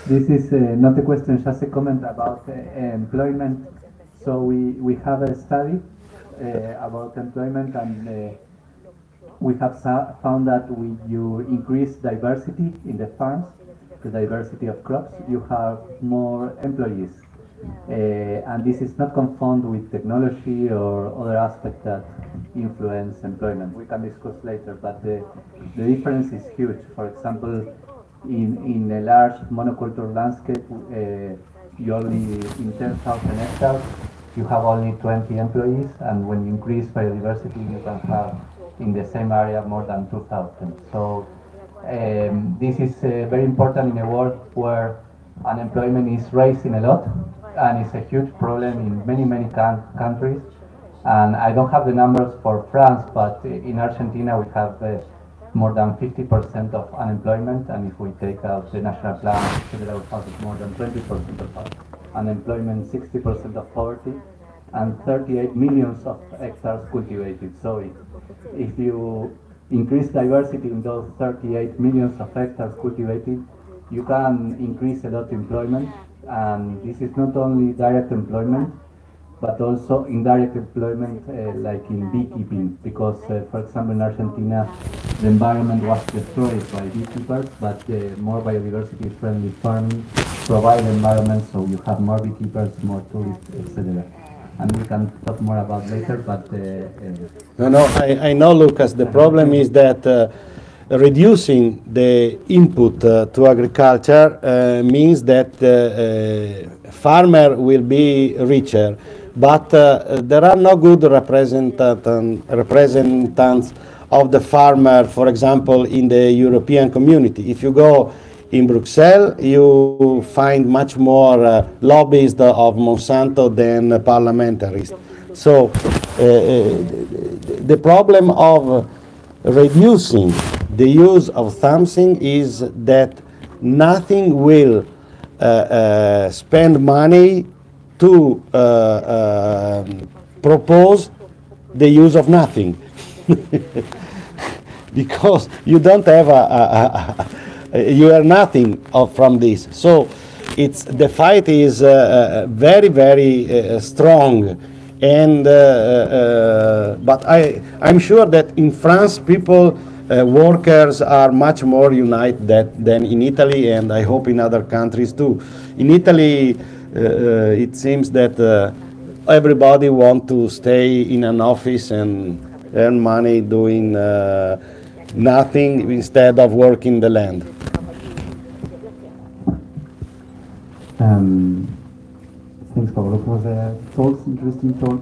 This is not a question, just a comment about employment. So we have a study about employment, and we have found that when you increase diversity in the farms, the diversity of crops, you have more employees. And this is not confused with technology or other aspects that influence employment. We can discuss later, but the difference is huge. For example, in a large monoculture landscape, you only, in 10,000 hectares, you have only 20 employees, and when you increase biodiversity, you can have in the same area more than 2,000. So this is very important in a world where unemployment is rising a lot, and it's a huge problem in many countries. And I don't have the numbers for France, but in Argentina we have more than 50% of unemployment, and if we take out the national plan, federal funds, more than 20% of unemployment, 60% of poverty, and 38 million of hectares cultivated. So if you increase diversity in those 38 million of hectares cultivated, you can increase a lot employment. And this is not only direct employment, but also indirect employment, like in beekeeping, because, for example, in Argentina, the environment was destroyed by beekeepers, but more biodiversity-friendly farming provide environment, so you have more beekeepers, more tourists, etc. And we can talk more about later, but... No, I know, Lucas, the problem is that reducing the input to agriculture means that farmer will be richer, but there are no good representatives of the farmer, for example, in the European community. If you go in Brussels, you find much more lobbyists of Monsanto than parliamentarists. So the problem of reducing the use of something is that nothing will spend money to propose the use of nothing. Because you don't have you are nothing from this. So the fight is very, very strong. And but I'm sure that in France, people, workers are much more united than in Italy, and I hope in other countries too. In Italy, it seems that everybody wants to stay in an office and earn money doing nothing instead of working the land. Thanks, Paolo, for the talks, interesting talk.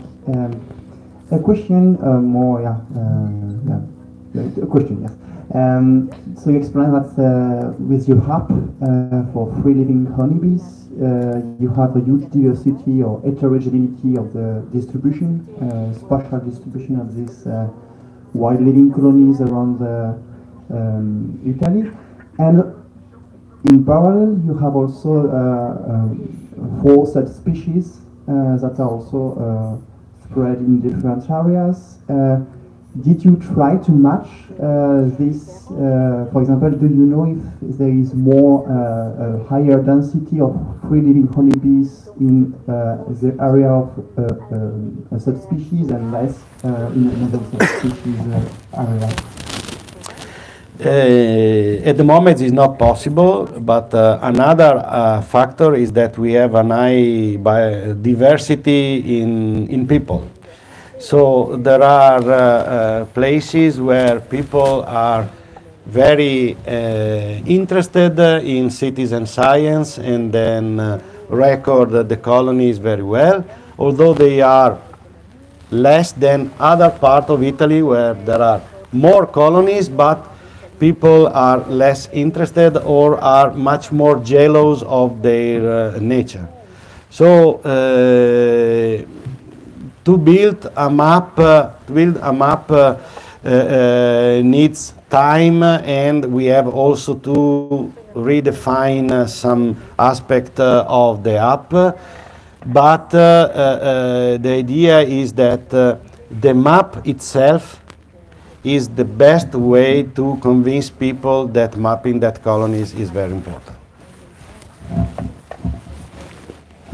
A question, a question, yes. So you explained that with your hub for free living honeybees, you have a huge diversity or heterogeneity of the distribution, spatial distribution of these wild living colonies around Italy. And in parallel, you have also 4 subspecies that are also spread in different areas. Did you try to match this? For example, do you know if there is more higher density of free-living honeybees in the area of a subspecies and less in another subspecies area? At the moment it's not possible, but another factor is that we have an high biodiversity in people. So there are places where people are very interested in citizen science and then record the colonies very well, although they are less than other parts of Italy where there are more colonies, but people are less interested or are much more jealous of their nature. So to build a map, needs time, and we have also to redefine some aspect of the app. But the idea is that the map itself is the best way to convince people that mapping that colonies is very important.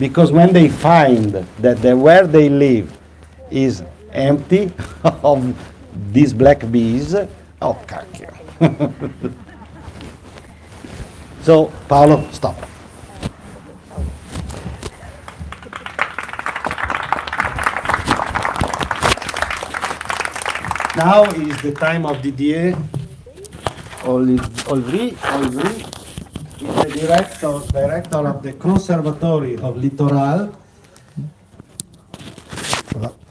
Because when they find that where they live is empty of these black bees, oh, cacchio. So, Paolo, stop. Now is the time of Didier Olvry. He's the director of the Conservatory of Littoral.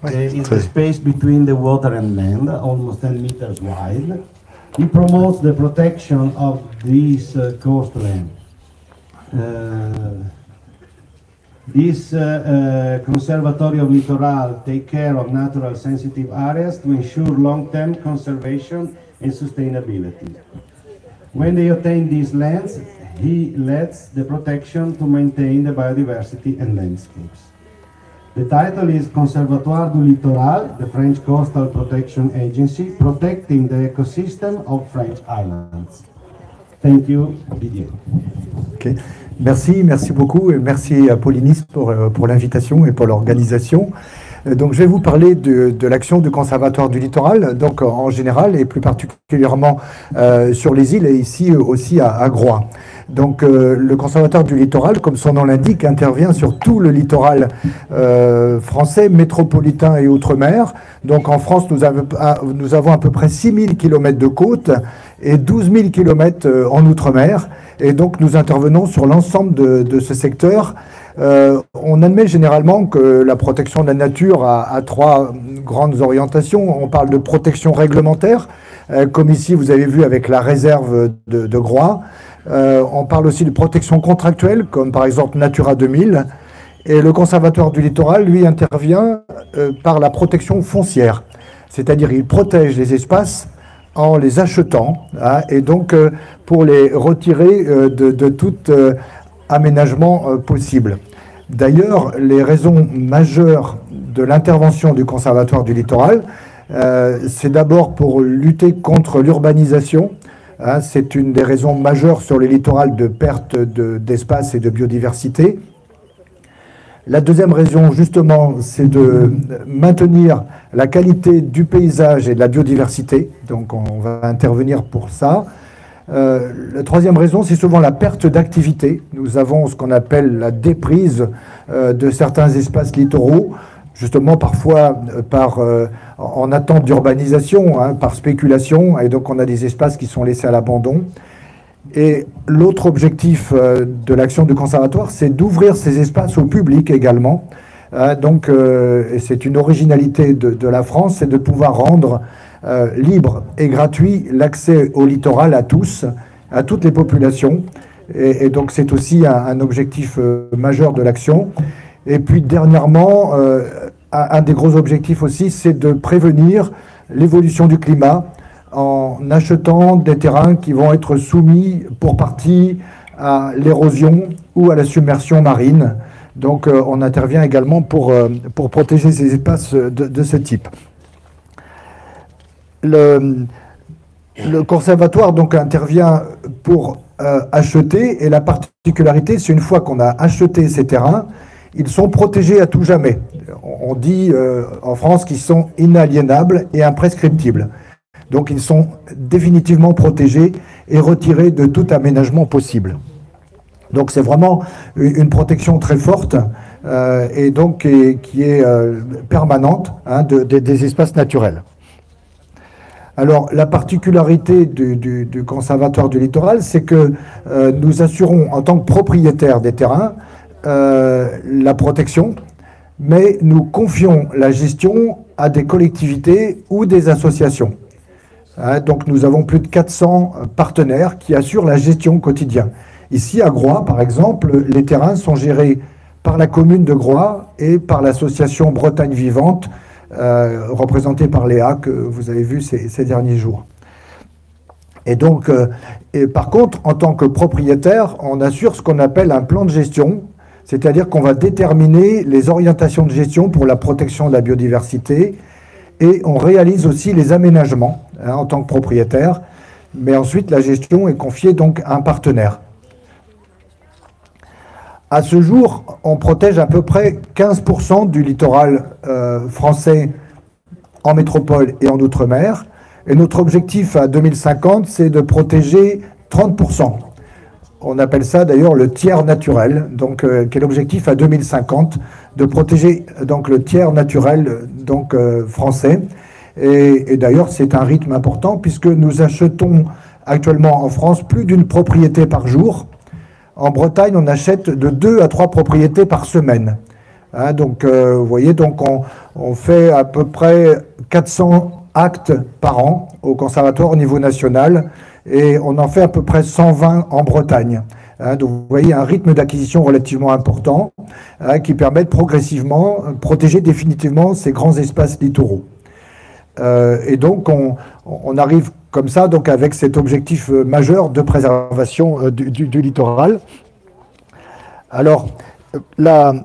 It's the space between the water and land, almost 10 meters wide. He promotes the protection of this coastland. This Conservatory of Littoral take care of natural sensitive areas to ensure long-term conservation and sustainability. When they obtain these lands, he leads the protection to maintain the biodiversity and landscapes. The title is Conservatoire du Littoral, the French Coastal Protection Agency, protecting the ecosystem of French islands. Thank you, Didier. Okay. Merci beaucoup et merci à Pollinis pour l'invitation et pour l'organisation. Donc je vais vous parler de l'action du Conservatoire du Littoral, donc en général et plus particulièrement sur les îles et ici aussi à Groix. Donc le Conservatoire du Littoral, comme son nom l'indique, intervient sur tout le littoral français, métropolitain et outre-mer. Donc en France, nous avons à peu près 6000 km de côte et 12 000 km en outre-mer. Et donc nous intervenons sur l'ensemble de ce secteur. On admet généralement que la protection de la nature a 3 grandes orientations. On parle de protection réglementaire, comme ici vous avez vu avec la réserve de Groix. On parle aussi de protection contractuelle, comme par exemple Natura 2000. Et le Conservatoire du Littoral, lui, intervient par la protection foncière. C'est-à-dire il protège les espaces en les achetant, hein, et donc pour les retirer de tout aménagement possible. D'ailleurs, les raisons majeures de l'intervention du Conservatoire du Littoral, c'est d'abord pour lutter contre l'urbanisation. Hein, c'est une des raisons majeures sur les littorales de perte d'espace et de biodiversité. La deuxième raison, justement, c'est de maintenir la qualité du paysage et de la biodiversité. Donc, on va intervenir pour ça. La troisième raison, c'est souvent la perte d'activité. Nous avons ce qu'on appelle la déprise de certains espaces littoraux, justement parfois en attente d'urbanisation, hein, par spéculation, et donc on a des espaces qui sont laissés à l'abandon. Et l'autre objectif de l'action du conservatoire, c'est d'ouvrir ces espaces au public également. Donc, c'est une originalité de la France, c'est de pouvoir rendre libre et gratuit l'accès au littoral à tous, à toutes les populations. Et donc, c'est aussi un objectif majeur de l'action. Et puis, dernièrement, un des gros objectifs aussi, c'est de prévenir l'évolution du climat en achetant des terrains qui vont être soumis pour partie à l'érosion ou à la submersion marine. Donc on intervient également pour protéger ces espaces de ce type. Le conservatoire donc intervient pour acheter, et la particularité, c'est une fois qu'on a acheté ces terrains, ils sont protégés à tout jamais. On dit en France qu'ils sont inaliénables et imprescriptibles. Donc ils sont définitivement protégés et retirés de tout aménagement possible. Donc c'est vraiment une protection très forte et donc qui est permanente, hein, des espaces naturels. Alors la particularité du Conservatoire du littoral, c'est que nous assurons en tant que propriétaires des terrains la protection, mais nous confions la gestion à des collectivités ou des associations. Hein, donc nous avons plus de 400 partenaires qui assurent la gestion quotidienne. Ici à Groix, par exemple, les terrains sont gérés par la commune de Groix et par l'association Bretagne Vivante, représentée par Léa, que vous avez vu ces derniers jours. Et donc, par contre, en tant que propriétaire, on assure ce qu'on appelle un plan de gestion, c'est-à-dire qu'on va déterminer les orientations de gestion pour la protection de la biodiversité, et on réalise aussi les aménagements, hein, en tant que propriétaire, mais ensuite la gestion est confiée donc à un partenaire. À ce jour, on protège à peu près 15% du littoral français en métropole et en outre-mer. Et notre objectif à 2050, c'est de protéger 30%. On appelle ça d'ailleurs le tiers naturel, donc qui est l'objectif à 2050, de protéger donc le tiers naturel donc français. Et d'ailleurs, c'est un rythme important puisque nous achetons actuellement en France plus d'une propriété par jour. En Bretagne, on achète de 2 à 3 propriétés par semaine. Hein, donc, vous voyez, donc on fait à peu près 400 actes par an au conservatoire au niveau national et on en fait à peu près 120 en Bretagne. Hein, donc, vous voyez, un rythme d'acquisition relativement important hein, qui permet de progressivement protéger définitivement ces grands espaces littoraux. Et donc, on arrive comme ça, donc avec cet objectif majeur de préservation du littoral. Alors, la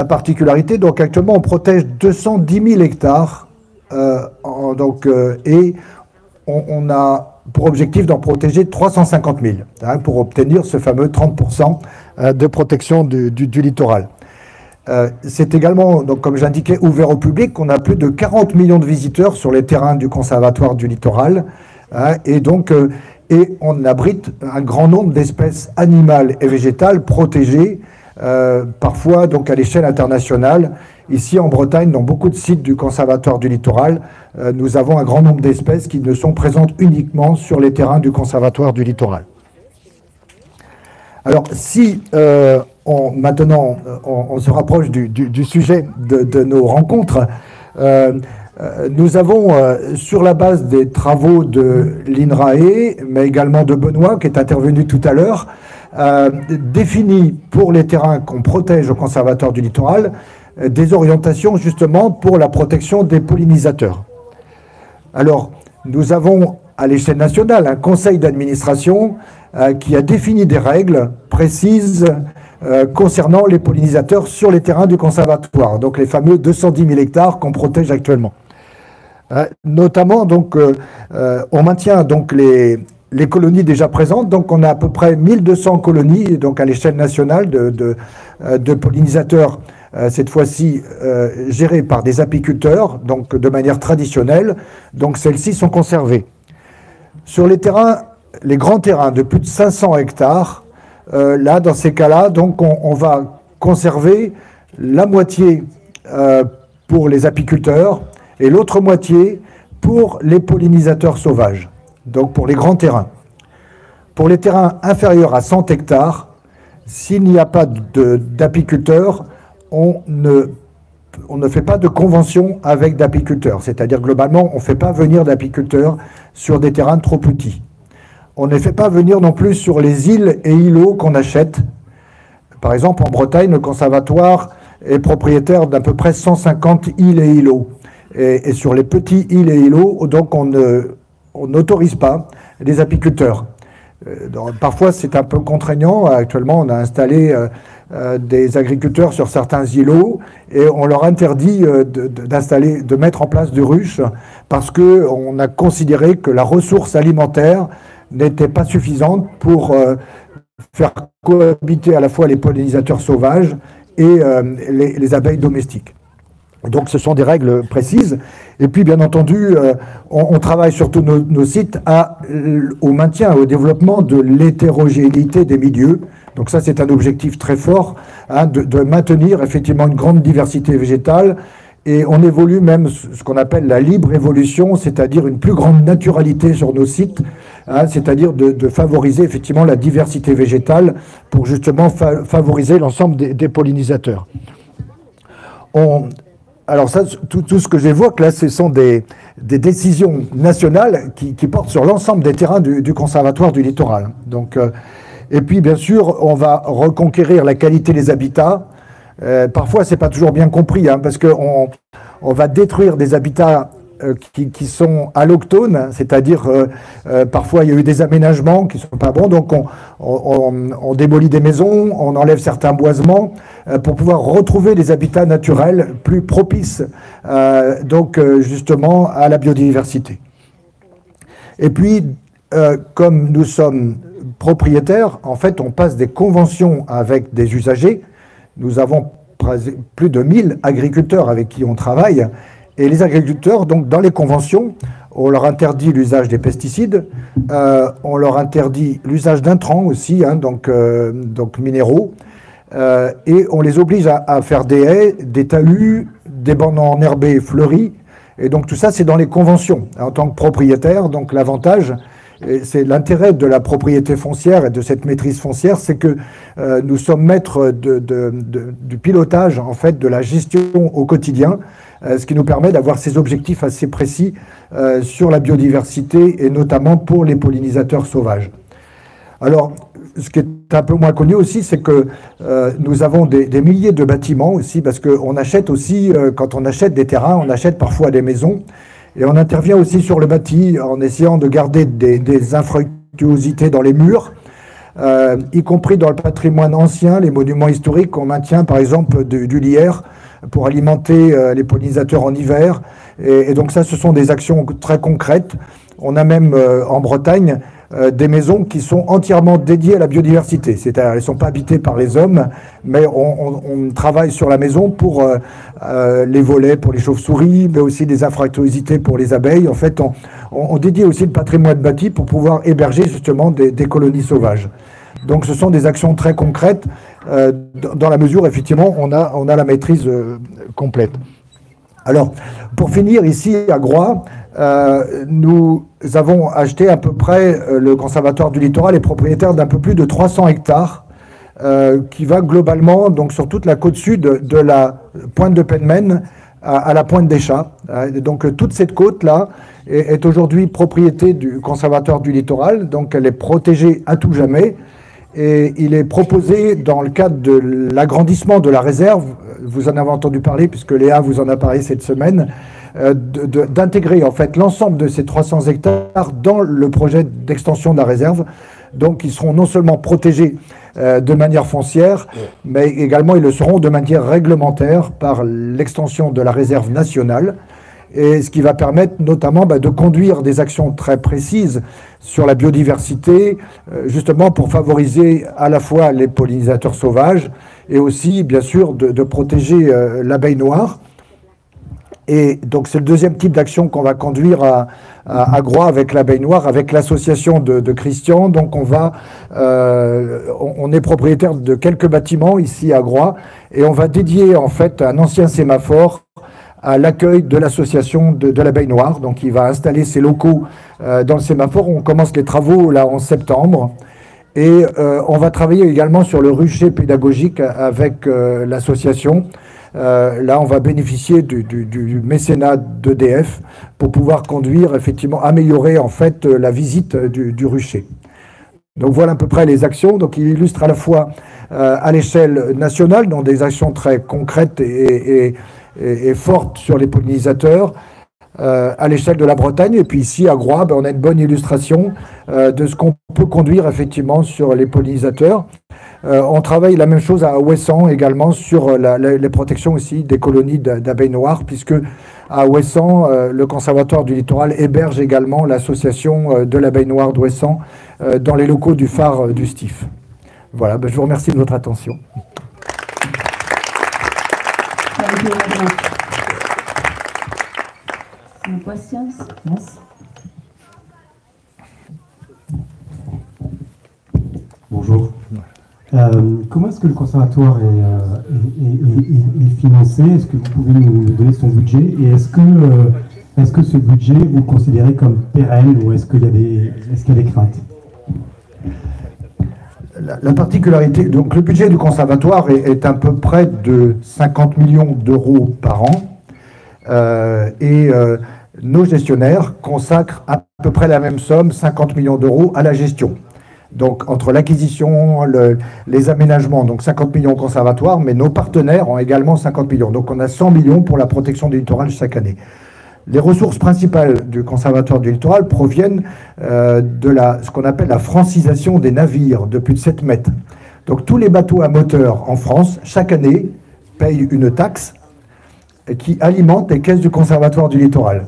particularité, donc actuellement, on protège 210 000 hectares, et on a pour objectif d'en protéger 350 000, hein, pour obtenir ce fameux 30% de protection du littoral. C'est également, donc, comme j'indiquais, ouvert au public. On a plus de 40 millions de visiteurs sur les terrains du Conservatoire du littoral. Hein, et donc, et on abrite un grand nombre d'espèces animales et végétales protégées, parfois donc à l'échelle internationale. Ici en Bretagne, dans beaucoup de sites du Conservatoire du littoral, nous avons un grand nombre d'espèces qui ne sont présentes uniquement sur les terrains du Conservatoire du littoral. Alors, si maintenant on se rapproche du sujet de nos rencontres, nous avons, sur la base des travaux de Lynn, mais également de Benoît, qui est intervenu tout à l'heure, défini pour les terrains qu'on protège au Conservatoire du littoral, des orientations justement pour la protection des pollinisateurs. Alors, nous avons à l'échelle nationale un conseil d'administration qui a défini des règles précises concernant les pollinisateurs sur les terrains du conservatoire, donc les fameux 210 000 hectares qu'on protège actuellement. Notamment, donc, on maintient donc les colonies déjà présentes, donc on a à peu près 1200 colonies donc à l'échelle nationale de pollinisateurs, cette fois-ci gérées par des apiculteurs, donc de manière traditionnelle, donc celles-ci sont conservées. Sur les terrains, les grands terrains de plus de 500 hectares, là, dans ces cas-là, donc on va conserver la moitié pour les apiculteurs et l'autre moitié pour les pollinisateurs sauvages, donc pour les grands terrains. Pour les terrains inférieurs à 100 hectares, s'il n'y a pas d'apiculteurs, on ne fait pas de convention avec d'apiculteurs, c'est-à-dire globalement, on ne fait pas venir d'apiculteurs sur des terrains trop petits. On ne les fait pas venir non plus sur les îles et îlots qu'on achète. Par exemple, en Bretagne, le conservatoire est propriétaire d'à peu près 150 îles et îlots. Et sur les petits îles et îlots, donc on n'autorise pas les apiculteurs. parfois c'est un peu contraignant. Actuellement, on a installé des agriculteurs sur certains îlots et on leur interdit de mettre en place des ruches parce qu'on a considéré que la ressource alimentaire n'était pas suffisante pour faire cohabiter à la fois les pollinisateurs sauvages et les abeilles domestiques. Donc ce sont des règles précises. Et puis bien entendu, on travaille sur tous nos sites au maintien, au développement de l'hétérogénéité des milieux. Donc ça c'est un objectif très fort, hein, de maintenir effectivement une grande diversité végétale. Et on évolue même ce qu'on appelle la libre évolution, c'est-à-dire une plus grande naturalité sur nos sites, hein, c'est-à-dire de favoriser effectivement la diversité végétale pour justement favoriser l'ensemble des pollinisateurs. Alors ça, tout ce que j'évoque là, ce sont des décisions nationales qui portent sur l'ensemble des terrains du Conservatoire du littoral. Donc, et puis bien sûr, on va reconquérir la qualité des habitats. Parfois, c'est pas toujours bien compris, hein, parce qu'on va détruire des habitats qui sont alloctones, c'est-à-dire parfois il y a eu des aménagements qui sont pas bons, donc on démolit des maisons, on enlève certains boisements pour pouvoir retrouver des habitats naturels plus propices donc justement à la biodiversité. Et puis, comme nous sommes propriétaires, en fait on passe des conventions avec des usagers. Nous avons plus de 1000 agriculteurs avec qui on travaille. Et les agriculteurs, donc dans les conventions, on leur interdit l'usage des pesticides, on leur interdit l'usage d'intrants aussi, hein, donc minéraux, et on les oblige à faire des haies, des talus, des bancs enherbés fleuris. Et donc tout ça, c'est dans les conventions. En tant que propriétaire, donc l'avantage, c'est l'intérêt de la propriété foncière et de cette maîtrise foncière, c'est que nous sommes maîtres du pilotage, en fait, de la gestion au quotidien, ce qui nous permet d'avoir ces objectifs assez précis sur la biodiversité et notamment pour les pollinisateurs sauvages. Alors, ce qui est un peu moins connu aussi, c'est que nous avons des milliers de bâtiments aussi, parce qu'on achète aussi, quand on achète des terrains, on achète parfois des maisons. Et on intervient aussi sur le bâti en essayant de garder des infructuosités dans les murs, y compris dans le patrimoine ancien, les monuments historiques. On maintient par exemple du lierre pour alimenter les pollinisateurs en hiver. Et donc ça, ce sont des actions très concrètes. On a même en Bretagne des maisons qui sont entièrement dédiées à la biodiversité. C'est-à-dire, elles ne sont pas habitées par les hommes, mais on travaille sur la maison pour les volets, pour les chauves-souris, mais aussi des infructuosités pour les abeilles. En fait, on dédie aussi le patrimoine bâti pour pouvoir héberger justement des colonies sauvages. Donc, ce sont des actions très concrètes dans la mesure, effectivement, on a la maîtrise complète. Alors, pour finir, ici à Groix, nous avons acheté à peu près, le Conservatoire du littoral est propriétaire d'un peu plus de 300 hectares qui va globalement donc, sur toute la côte sud de la pointe de Penmen à la pointe des Chats. Donc toute cette côte-là est aujourd'hui propriété du Conservatoire du littoral, donc elle est protégée à tout jamais. Et il est proposé, dans le cadre de l'agrandissement de la réserve, vous en avez entendu parler puisque Léa vous en a parlé cette semaine, d'intégrer en fait l'ensemble de ces 300 hectares dans le projet d'extension de la réserve. Donc ils seront non seulement protégés de manière foncière, mais également ils le seront de manière réglementaire par l'extension de la réserve nationale. Et ce qui va permettre notamment de conduire des actions très précises sur la biodiversité, justement pour favoriser à la fois les pollinisateurs sauvages et aussi, bien sûr, de protéger l'abeille noire. Et donc c'est le deuxième type d'action qu'on va conduire à Groix avec l'abeille noire, avec l'association de Christian. Donc on est propriétaire de quelques bâtiments ici à Groix et on va dédier en fait un ancien sémaphore à l'accueil de l'association de l'abeille noire. Donc il va installer ses locaux dans le sémaphore. On commence les travaux là en septembre. Et on va travailler également sur le rucher pédagogique avec l'association. Là, on va bénéficier du mécénat d'EDF pour pouvoir conduire, effectivement, améliorer en fait la visite du rucher. Donc voilà à peu près les actions. Donc il illustre à la fois à l'échelle nationale, dans des actions très concrètes et fortes sur les pollinisateurs, à l'échelle de la Bretagne. Et puis ici, à Groix, on a une bonne illustration de ce qu'on peut conduire effectivement sur les pollinisateurs. On travaille la même chose à Ouessant également sur les protections aussi des colonies d'abeilles noires, puisque à Ouessant, le Conservatoire du littoral héberge également l'association de l'abeille noire d'Ouessant dans les locaux du phare du Stif. Voilà, je vous remercie de votre attention. Any questions? Yes. Bonjour. Comment est-ce que le conservatoire est financé? Est-ce que vous pouvez nous donner son budget? Et est-ce que ce budget, vous le considérez comme pérenne ou est-ce qu'il y a des craintes? La particularité, donc le budget du conservatoire est à peu près de 50 millions d'euros par an. Nos gestionnaires consacrent à peu près la même somme, 50 millions d'euros, à la gestion. Donc, entre l'acquisition, les aménagements, donc 50 millions au conservatoire, mais nos partenaires ont également 50 millions. Donc, on a 100 millions pour la protection du littoral chaque année. Les ressources principales du conservatoire du littoral proviennent de ce qu'on appelle la francisation des navires de plus de 7 mètres. Donc, tous les bateaux à moteur en France, chaque année, payent une taxe qui alimente les caisses du conservatoire du littoral.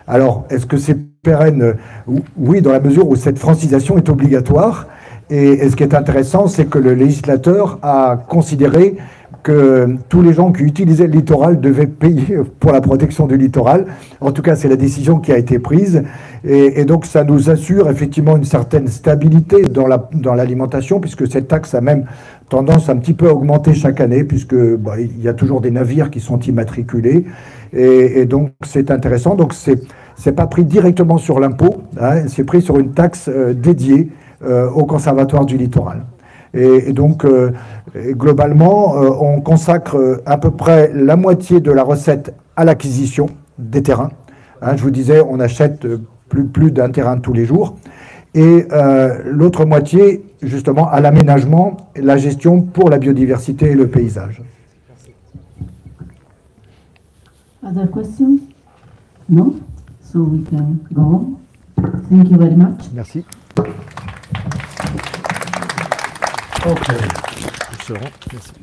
Alors, est-ce que c'est pérenne? Oui, dans la mesure où cette francisation est obligatoire. Et ce qui est intéressant, c'est que le législateur a considéré que tous les gens qui utilisaient le littoral devaient payer pour la protection du littoral. En tout cas, c'est la décision qui a été prise. Et donc, ça nous assure effectivement une certaine stabilité dans l'alimentation, puisque cette taxe a même tendance un petit peu à augmenter chaque année, puisque il y a toujours des navires qui sont immatriculés. Et donc, c'est intéressant. Donc, c'est pas pris directement sur l'impôt, hein, c'est pris sur une taxe dédiée au conservatoire du littoral. Et donc, globalement, on consacre à peu près la moitié de la recette à l'acquisition des terrains. Hein, je vous disais, on achète plus d'un terrain tous les jours. Et l'autre moitié, justement, à l'aménagement et la gestion pour la biodiversité et le paysage. Other questions? No? So we can go on. Thank you very much. Merci. Okay. Merci.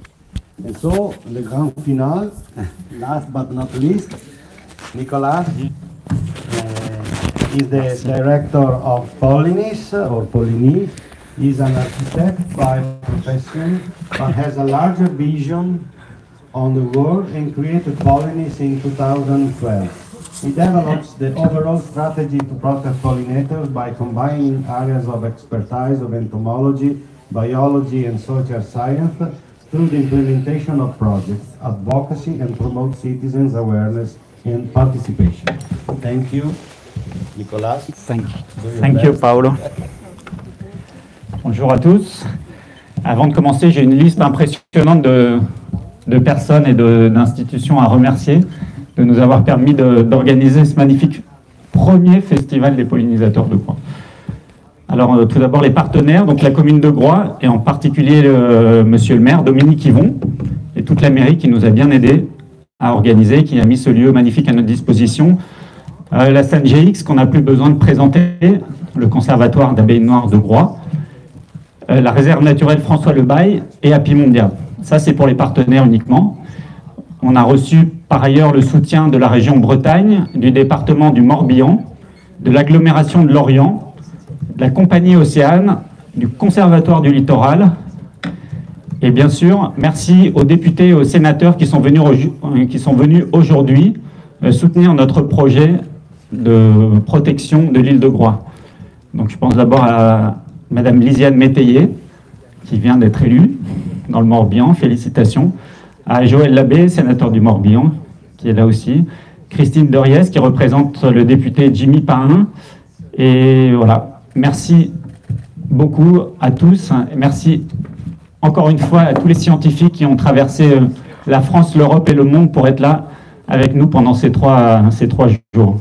And so, the grand finale, last but not least, Nicolas is the director of Pollinis, or Pollinis. He's an architect by profession, but has a larger vision on the world and created Pollinis in 2012. He develops the overall strategy to protect pollinators by combining areas of expertise of entomology, biology, and social science through the implementation of projects, advocacy, and promote citizens' awareness and participation. Thank you, Nicolas. Thank you, Paolo. Bonjour à tous. Avant de commencer, j'ai une liste impressionnante de personnes et d'institutions à remercier de nous avoir permis d'organiser ce magnifique premier festival des pollinisateurs de Groix. Alors tout d'abord les partenaires, donc la commune de Groix et en particulier monsieur le maire Dominique Yvon et toute la mairie qui nous a bien aidés à organiser, qui a mis ce lieu magnifique à notre disposition. La scène GX qu'on n'a plus besoin de présenter, le conservatoire d'abeilles noires de Groix, la réserve naturelle François Le Bail et Happy Mondia. Ça c'est pour les partenaires uniquement. On a reçu par ailleurs le soutien de la région Bretagne, du département du Morbihan, de l'agglomération de Lorient, de la compagnie Océane, du Conservatoire du Littoral. Et bien sûr, merci aux députés et aux sénateurs qui sont venus aujourd'hui soutenir notre projet de protection de l'île de Groix. Donc je pense d'abord à Madame Lisiane Métayer, qui vient d'être élue dans le Morbihan, félicitations. À Joël Labbé, sénateur du Morbihan, qui est là aussi. Christine Deriès, qui représente le député Jimmy Pahin. Et voilà, merci beaucoup à tous. Merci encore une fois à tous les scientifiques qui ont traversé la France, l'Europe et le monde pour être là avec nous pendant ces trois jours.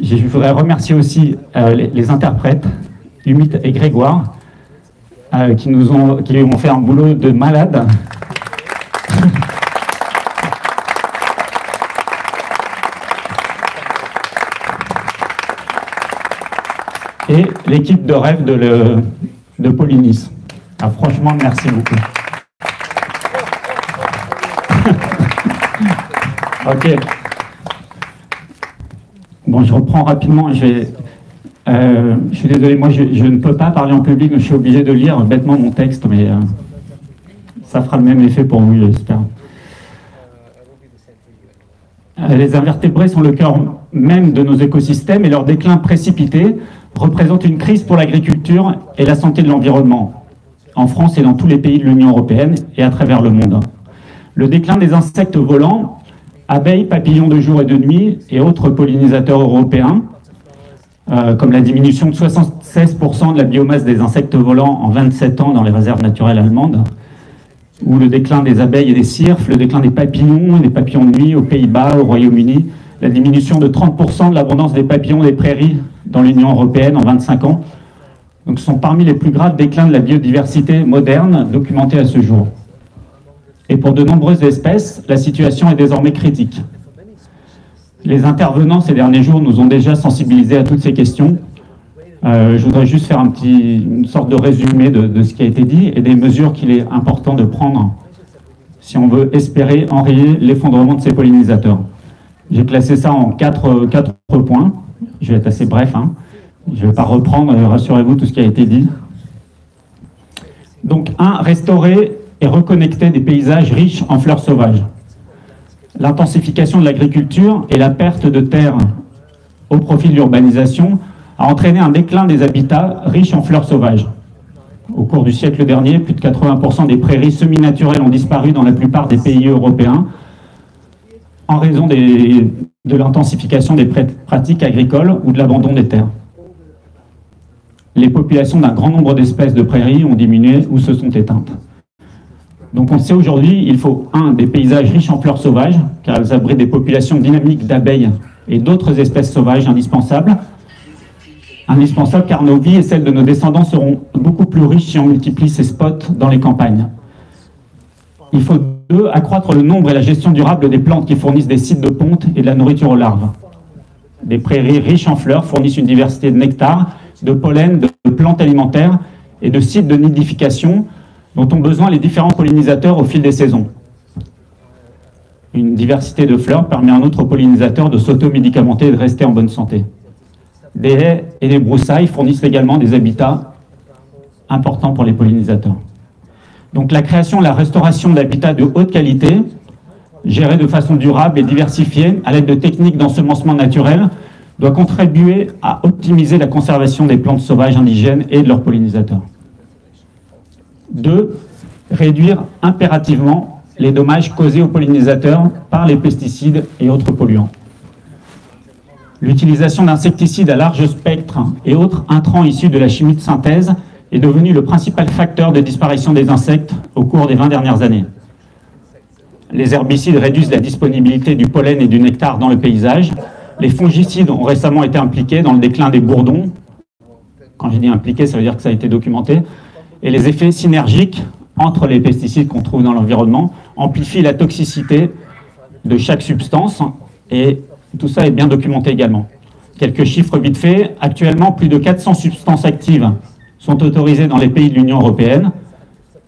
Je voudrais remercier aussi les interprètes, Humit et Grégoire, qui ont fait un boulot de malade. et l'équipe de rêve de Pollinis. Ah, franchement, merci beaucoup. Ok. Bon, je reprends rapidement. Je suis désolé, moi je ne peux pas parler en public, mais je suis obligé de lire bêtement mon texte, mais ça fera le même effet pour vous, j'espère. Les invertébrés sont le cœur même de nos écosystèmes et leur déclin précipité représente une crise pour l'agriculture et la santé de l'environnement, en France et dans tous les pays de l'Union européenne et à travers le monde. Le déclin des insectes volants, abeilles, papillons de jour et de nuit et autres pollinisateurs européens, comme la diminution de 76% de la biomasse des insectes volants en 27 ans dans les réserves naturelles allemandes, ou le déclin des abeilles et des cirfes, le déclin des papillons de nuit aux Pays-Bas, au Royaume-Uni, la diminution de 30% de l'abondance des papillons des prairies dans l'Union européenne en 25 ans. Donc, ce sont parmi les plus graves déclins de la biodiversité moderne documentés à ce jour. Et pour de nombreuses espèces, la situation est désormais critique. Les intervenants ces derniers jours nous ont déjà sensibilisés à toutes ces questions. Je voudrais juste faire une sorte de résumé de ce qui a été dit et des mesures qu'il est important de prendre si on veut espérer enrayer l'effondrement de ces pollinisateurs. J'ai classé ça en quatre points. Je vais être assez bref, hein. Je ne vais pas reprendre, rassurez-vous, tout ce qui a été dit. Donc, 1, restaurer et reconnecter des paysages riches en fleurs sauvages. L'intensification de l'agriculture et la perte de terres au profit de l'urbanisation a entraîné un déclin des habitats riches en fleurs sauvages. Au cours du siècle dernier, plus de 80% des prairies semi-naturelles ont disparu dans la plupart des pays européens en raison de l'intensification des pratiques agricoles ou de l'abandon des terres. Les populations d'un grand nombre d'espèces de prairies ont diminué ou se sont éteintes. Donc on sait aujourd'hui qu'il faut, 1, des paysages riches en fleurs sauvages, car elles abritent des populations dynamiques d'abeilles et d'autres espèces sauvages indispensables. Indispensables car nos vies et celles de nos descendants seront beaucoup plus riches si on multiplie ces spots dans les campagnes. Il faut 2, accroître le nombre et la gestion durable des plantes qui fournissent des sites de ponte et de la nourriture aux larves. Des prairies riches en fleurs fournissent une diversité de nectar, de pollen, de plantes alimentaires et de sites de nidification dont ont besoin les différents pollinisateurs au fil des saisons. Une diversité de fleurs permet à un autre pollinisateur de s'automédicamenter et de rester en bonne santé. Des haies et des broussailles fournissent également des habitats importants pour les pollinisateurs. Donc la création et la restauration d'habitats de haute qualité, gérés de façon durable et diversifiée à l'aide de techniques d'ensemencement naturel, doit contribuer à optimiser la conservation des plantes sauvages indigènes et de leurs pollinisateurs. 2, réduire impérativement les dommages causés aux pollinisateurs par les pesticides et autres polluants. L'utilisation d'insecticides à large spectre et autres intrants issus de la chimie de synthèse est devenue le principal facteur de disparition des insectes au cours des 20 dernières années. Les herbicides réduisent la disponibilité du pollen et du nectar dans le paysage. Les fongicides ont récemment été impliqués dans le déclin des bourdons. Quand je dis impliqués, ça veut dire que ça a été documenté. Et les effets synergiques entre les pesticides qu'on trouve dans l'environnement amplifient la toxicité de chaque substance et tout ça est bien documenté également. Quelques chiffres vite faits. Actuellement, plus de 400 substances actives sont autorisées dans les pays de l'Union européenne.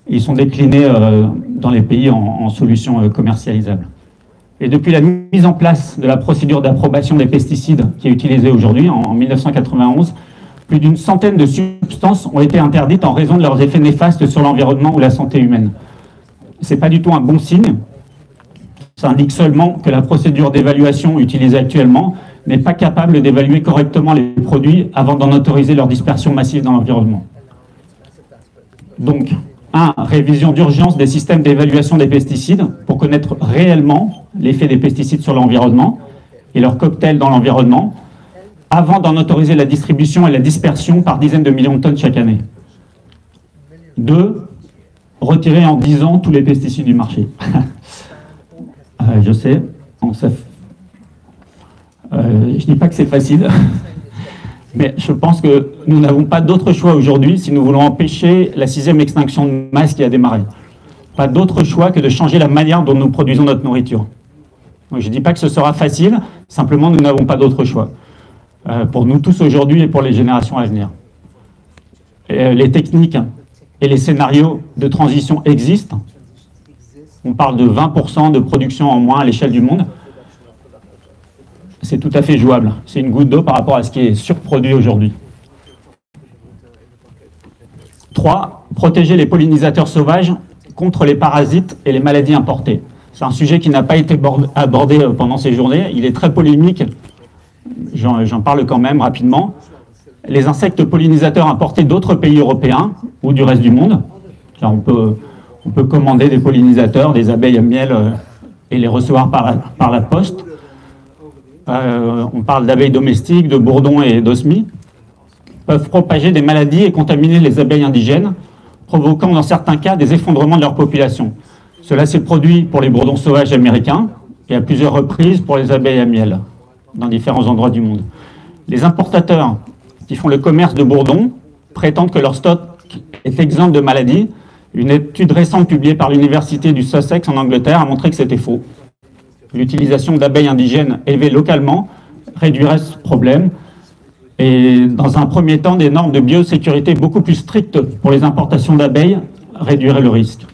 Ils sont déclinés dans les pays en solutions commercialisables. Et depuis la mise en place de la procédure d'approbation des pesticides qui est utilisée aujourd'hui, en 1991, plus d'une centaine de substances ont été interdites en raison de leurs effets néfastes sur l'environnement ou la santé humaine. Ce n'est pas du tout un bon signe. Ça indique seulement que la procédure d'évaluation utilisée actuellement n'est pas capable d'évaluer correctement les produits avant d'en autoriser leur dispersion massive dans l'environnement. Donc, 1. Révision d'urgence des systèmes d'évaluation des pesticides pour connaître réellement l'effet des pesticides sur l'environnement et leur cocktail dans l'environnement avant d'en autoriser la distribution et la dispersion par dizaines de millions de tonnes chaque année. 2. Retirer en 10 ans tous les pesticides du marché. Je sais, je ne dis pas que c'est facile, mais je pense que nous n'avons pas d'autre choix aujourd'hui si nous voulons empêcher la 6e extinction de masse qui a démarré. Pas d'autre choix que de changer la manière dont nous produisons notre nourriture. Donc, je ne dis pas que ce sera facile, simplement nous n'avons pas d'autre choix. pour nous tous aujourd'hui et pour les générations à venir. Les techniques et les scénarios de transition existent. On parle de 20% de production en moins à l'échelle du monde. C'est tout à fait jouable. C'est une goutte d'eau par rapport à ce qui est surproduit aujourd'hui. 3. Protéger les pollinisateurs sauvages contre les parasites et les maladies importées. C'est un sujet qui n'a pas été abordé pendant ces journées. Il est très polémique. J'en parle quand même rapidement. Les insectes pollinisateurs importés d'autres pays européens ou du reste du monde. Car on peut commander des pollinisateurs, des abeilles à miel et les recevoir par la poste. On parle d'abeilles domestiques, de bourdons et d'osmies. Peuvent propager des maladies et contaminer les abeilles indigènes, provoquant dans certains cas des effondrements de leur population. Cela s'est produit pour les bourdons sauvages américains et à plusieurs reprises pour les abeilles à miel dans différents endroits du monde. Les importateurs qui font le commerce de bourdons prétendent que leur stock est exempt de maladies. Une étude récente publiée par l'Université du Sussex en Angleterre a montré que c'était faux. L'utilisation d'abeilles indigènes élevées localement réduirait ce problème. Et dans un premier temps, des normes de biosécurité beaucoup plus strictes pour les importations d'abeilles réduiraient le risque.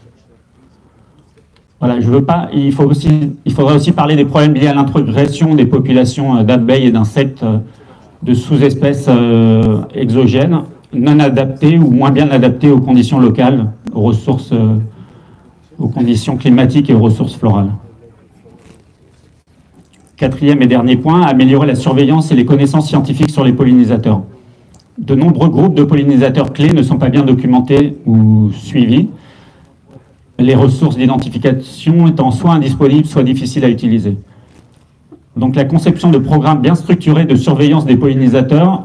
Voilà, il faudrait aussi parler des problèmes liés à l'introgression des populations d'abeilles et d'insectes de sous-espèces exogènes, non adaptées ou moins bien adaptées aux conditions locales, aux conditions climatiques et aux ressources florales. 4e et dernier point, améliorer la surveillance et les connaissances scientifiques sur les pollinisateurs. De nombreux groupes de pollinisateurs clés ne sont pas bien documentés ou suivis, les ressources d'identification étant soit indisponibles, soit difficiles à utiliser. Donc la conception de programmes bien structurés de surveillance des pollinisateurs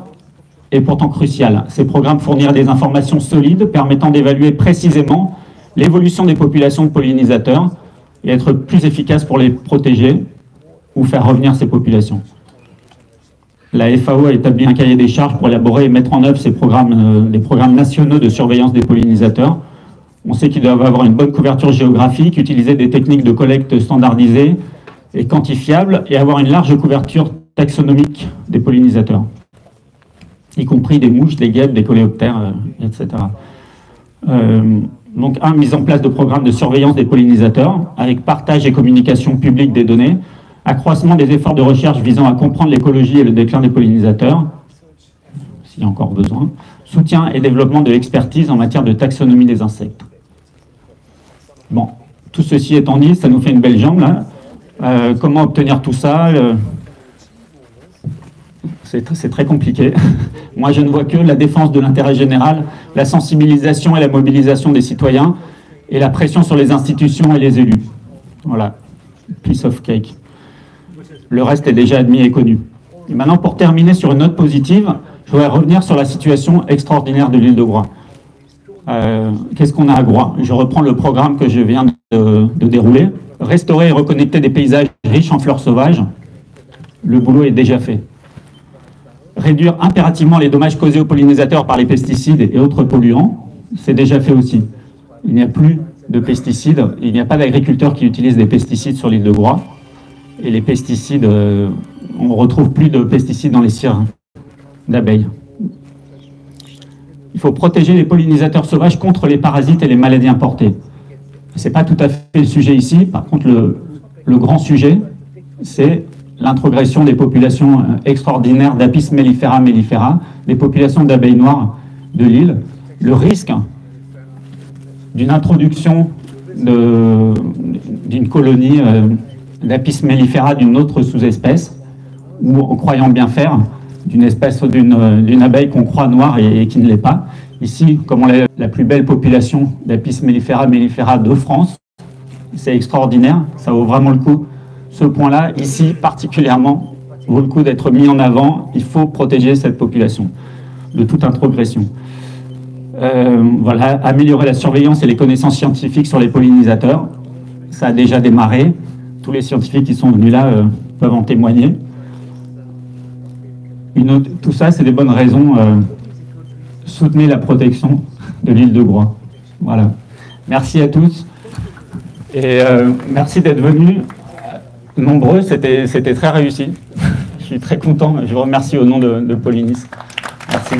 est pourtant cruciale. Ces programmes fourniraient des informations solides permettant d'évaluer précisément l'évolution des populations de pollinisateurs et être plus efficaces pour les protéger ou faire revenir ces populations. La FAO a établi un cahier des charges pour élaborer et mettre en œuvre ces programmes, des programmes nationaux de surveillance des pollinisateurs. On sait qu'ils doivent avoir une bonne couverture géographique, utiliser des techniques de collecte standardisées et quantifiables et avoir une large couverture taxonomique des pollinisateurs, y compris des mouches, des guêpes, des coléoptères, etc. Donc, mise en place de programmes de surveillance des pollinisateurs avec partage et communication publique des données, accroissement des efforts de recherche visant à comprendre l'écologie et le déclin des pollinisateurs, s'il y a encore besoin, soutien et développement de l'expertise en matière de taxonomie des insectes. Bon, tout ceci étant dit, ça nous fait une belle jambe, là. Comment obtenir tout ça? C'est très compliqué. Moi, je ne vois que la défense de l'intérêt général, la sensibilisation et la mobilisation des citoyens, et la pression sur les institutions et les élus. Voilà, piece of cake. Le reste est déjà admis et connu. Et maintenant, pour terminer sur une note positive, je voudrais revenir sur la situation extraordinaire de l'île de Groix. Qu'est-ce qu'on a à Groix? Je reprends le programme que je viens de dérouler. Restaurer et reconnecter des paysages riches en fleurs sauvages. Le boulot est déjà fait. Réduire impérativement les dommages causés aux pollinisateurs par les pesticides et autres polluants, c'est déjà fait aussi. Il n'y a plus de pesticides, il n'y a pas d'agriculteurs qui utilisent des pesticides sur l'île de Groix. Et les pesticides, on ne retrouve plus de pesticides dans les cires d'abeilles. Il faut protéger les pollinisateurs sauvages contre les parasites et les maladies importées. Ce n'est pas tout à fait le sujet ici. Par contre, le grand sujet, c'est l'introgression des populations extraordinaires d'Apis mellifera mellifera, des populations d'abeilles noires de l'île. Le risque d'une introduction d'une colonie d'Apis mellifera d'une autre sous-espèce, ou en croyant bien faire, d'une abeille qu'on croit noire et qui ne l'est pas. Ici, comme on a la plus belle population d'Apis mellifera mellifera de France, c'est extraordinaire, ça vaut vraiment le coup. Ce point-là, ici particulièrement, vaut le coup d'être mis en avant. Il faut protéger cette population de toute introgression. Voilà, améliorer la surveillance et les connaissances scientifiques sur les pollinisateurs. Ça a déjà démarré. Tous les scientifiques qui sont venus là peuvent en témoigner. Tout ça, c'est des bonnes raisons. Soutenez la protection de l'île de Groix. Voilà. Merci à tous. Et merci d'être venus nombreux. C'était très réussi. Je suis très content. Je vous remercie au nom de Pollinis. Merci.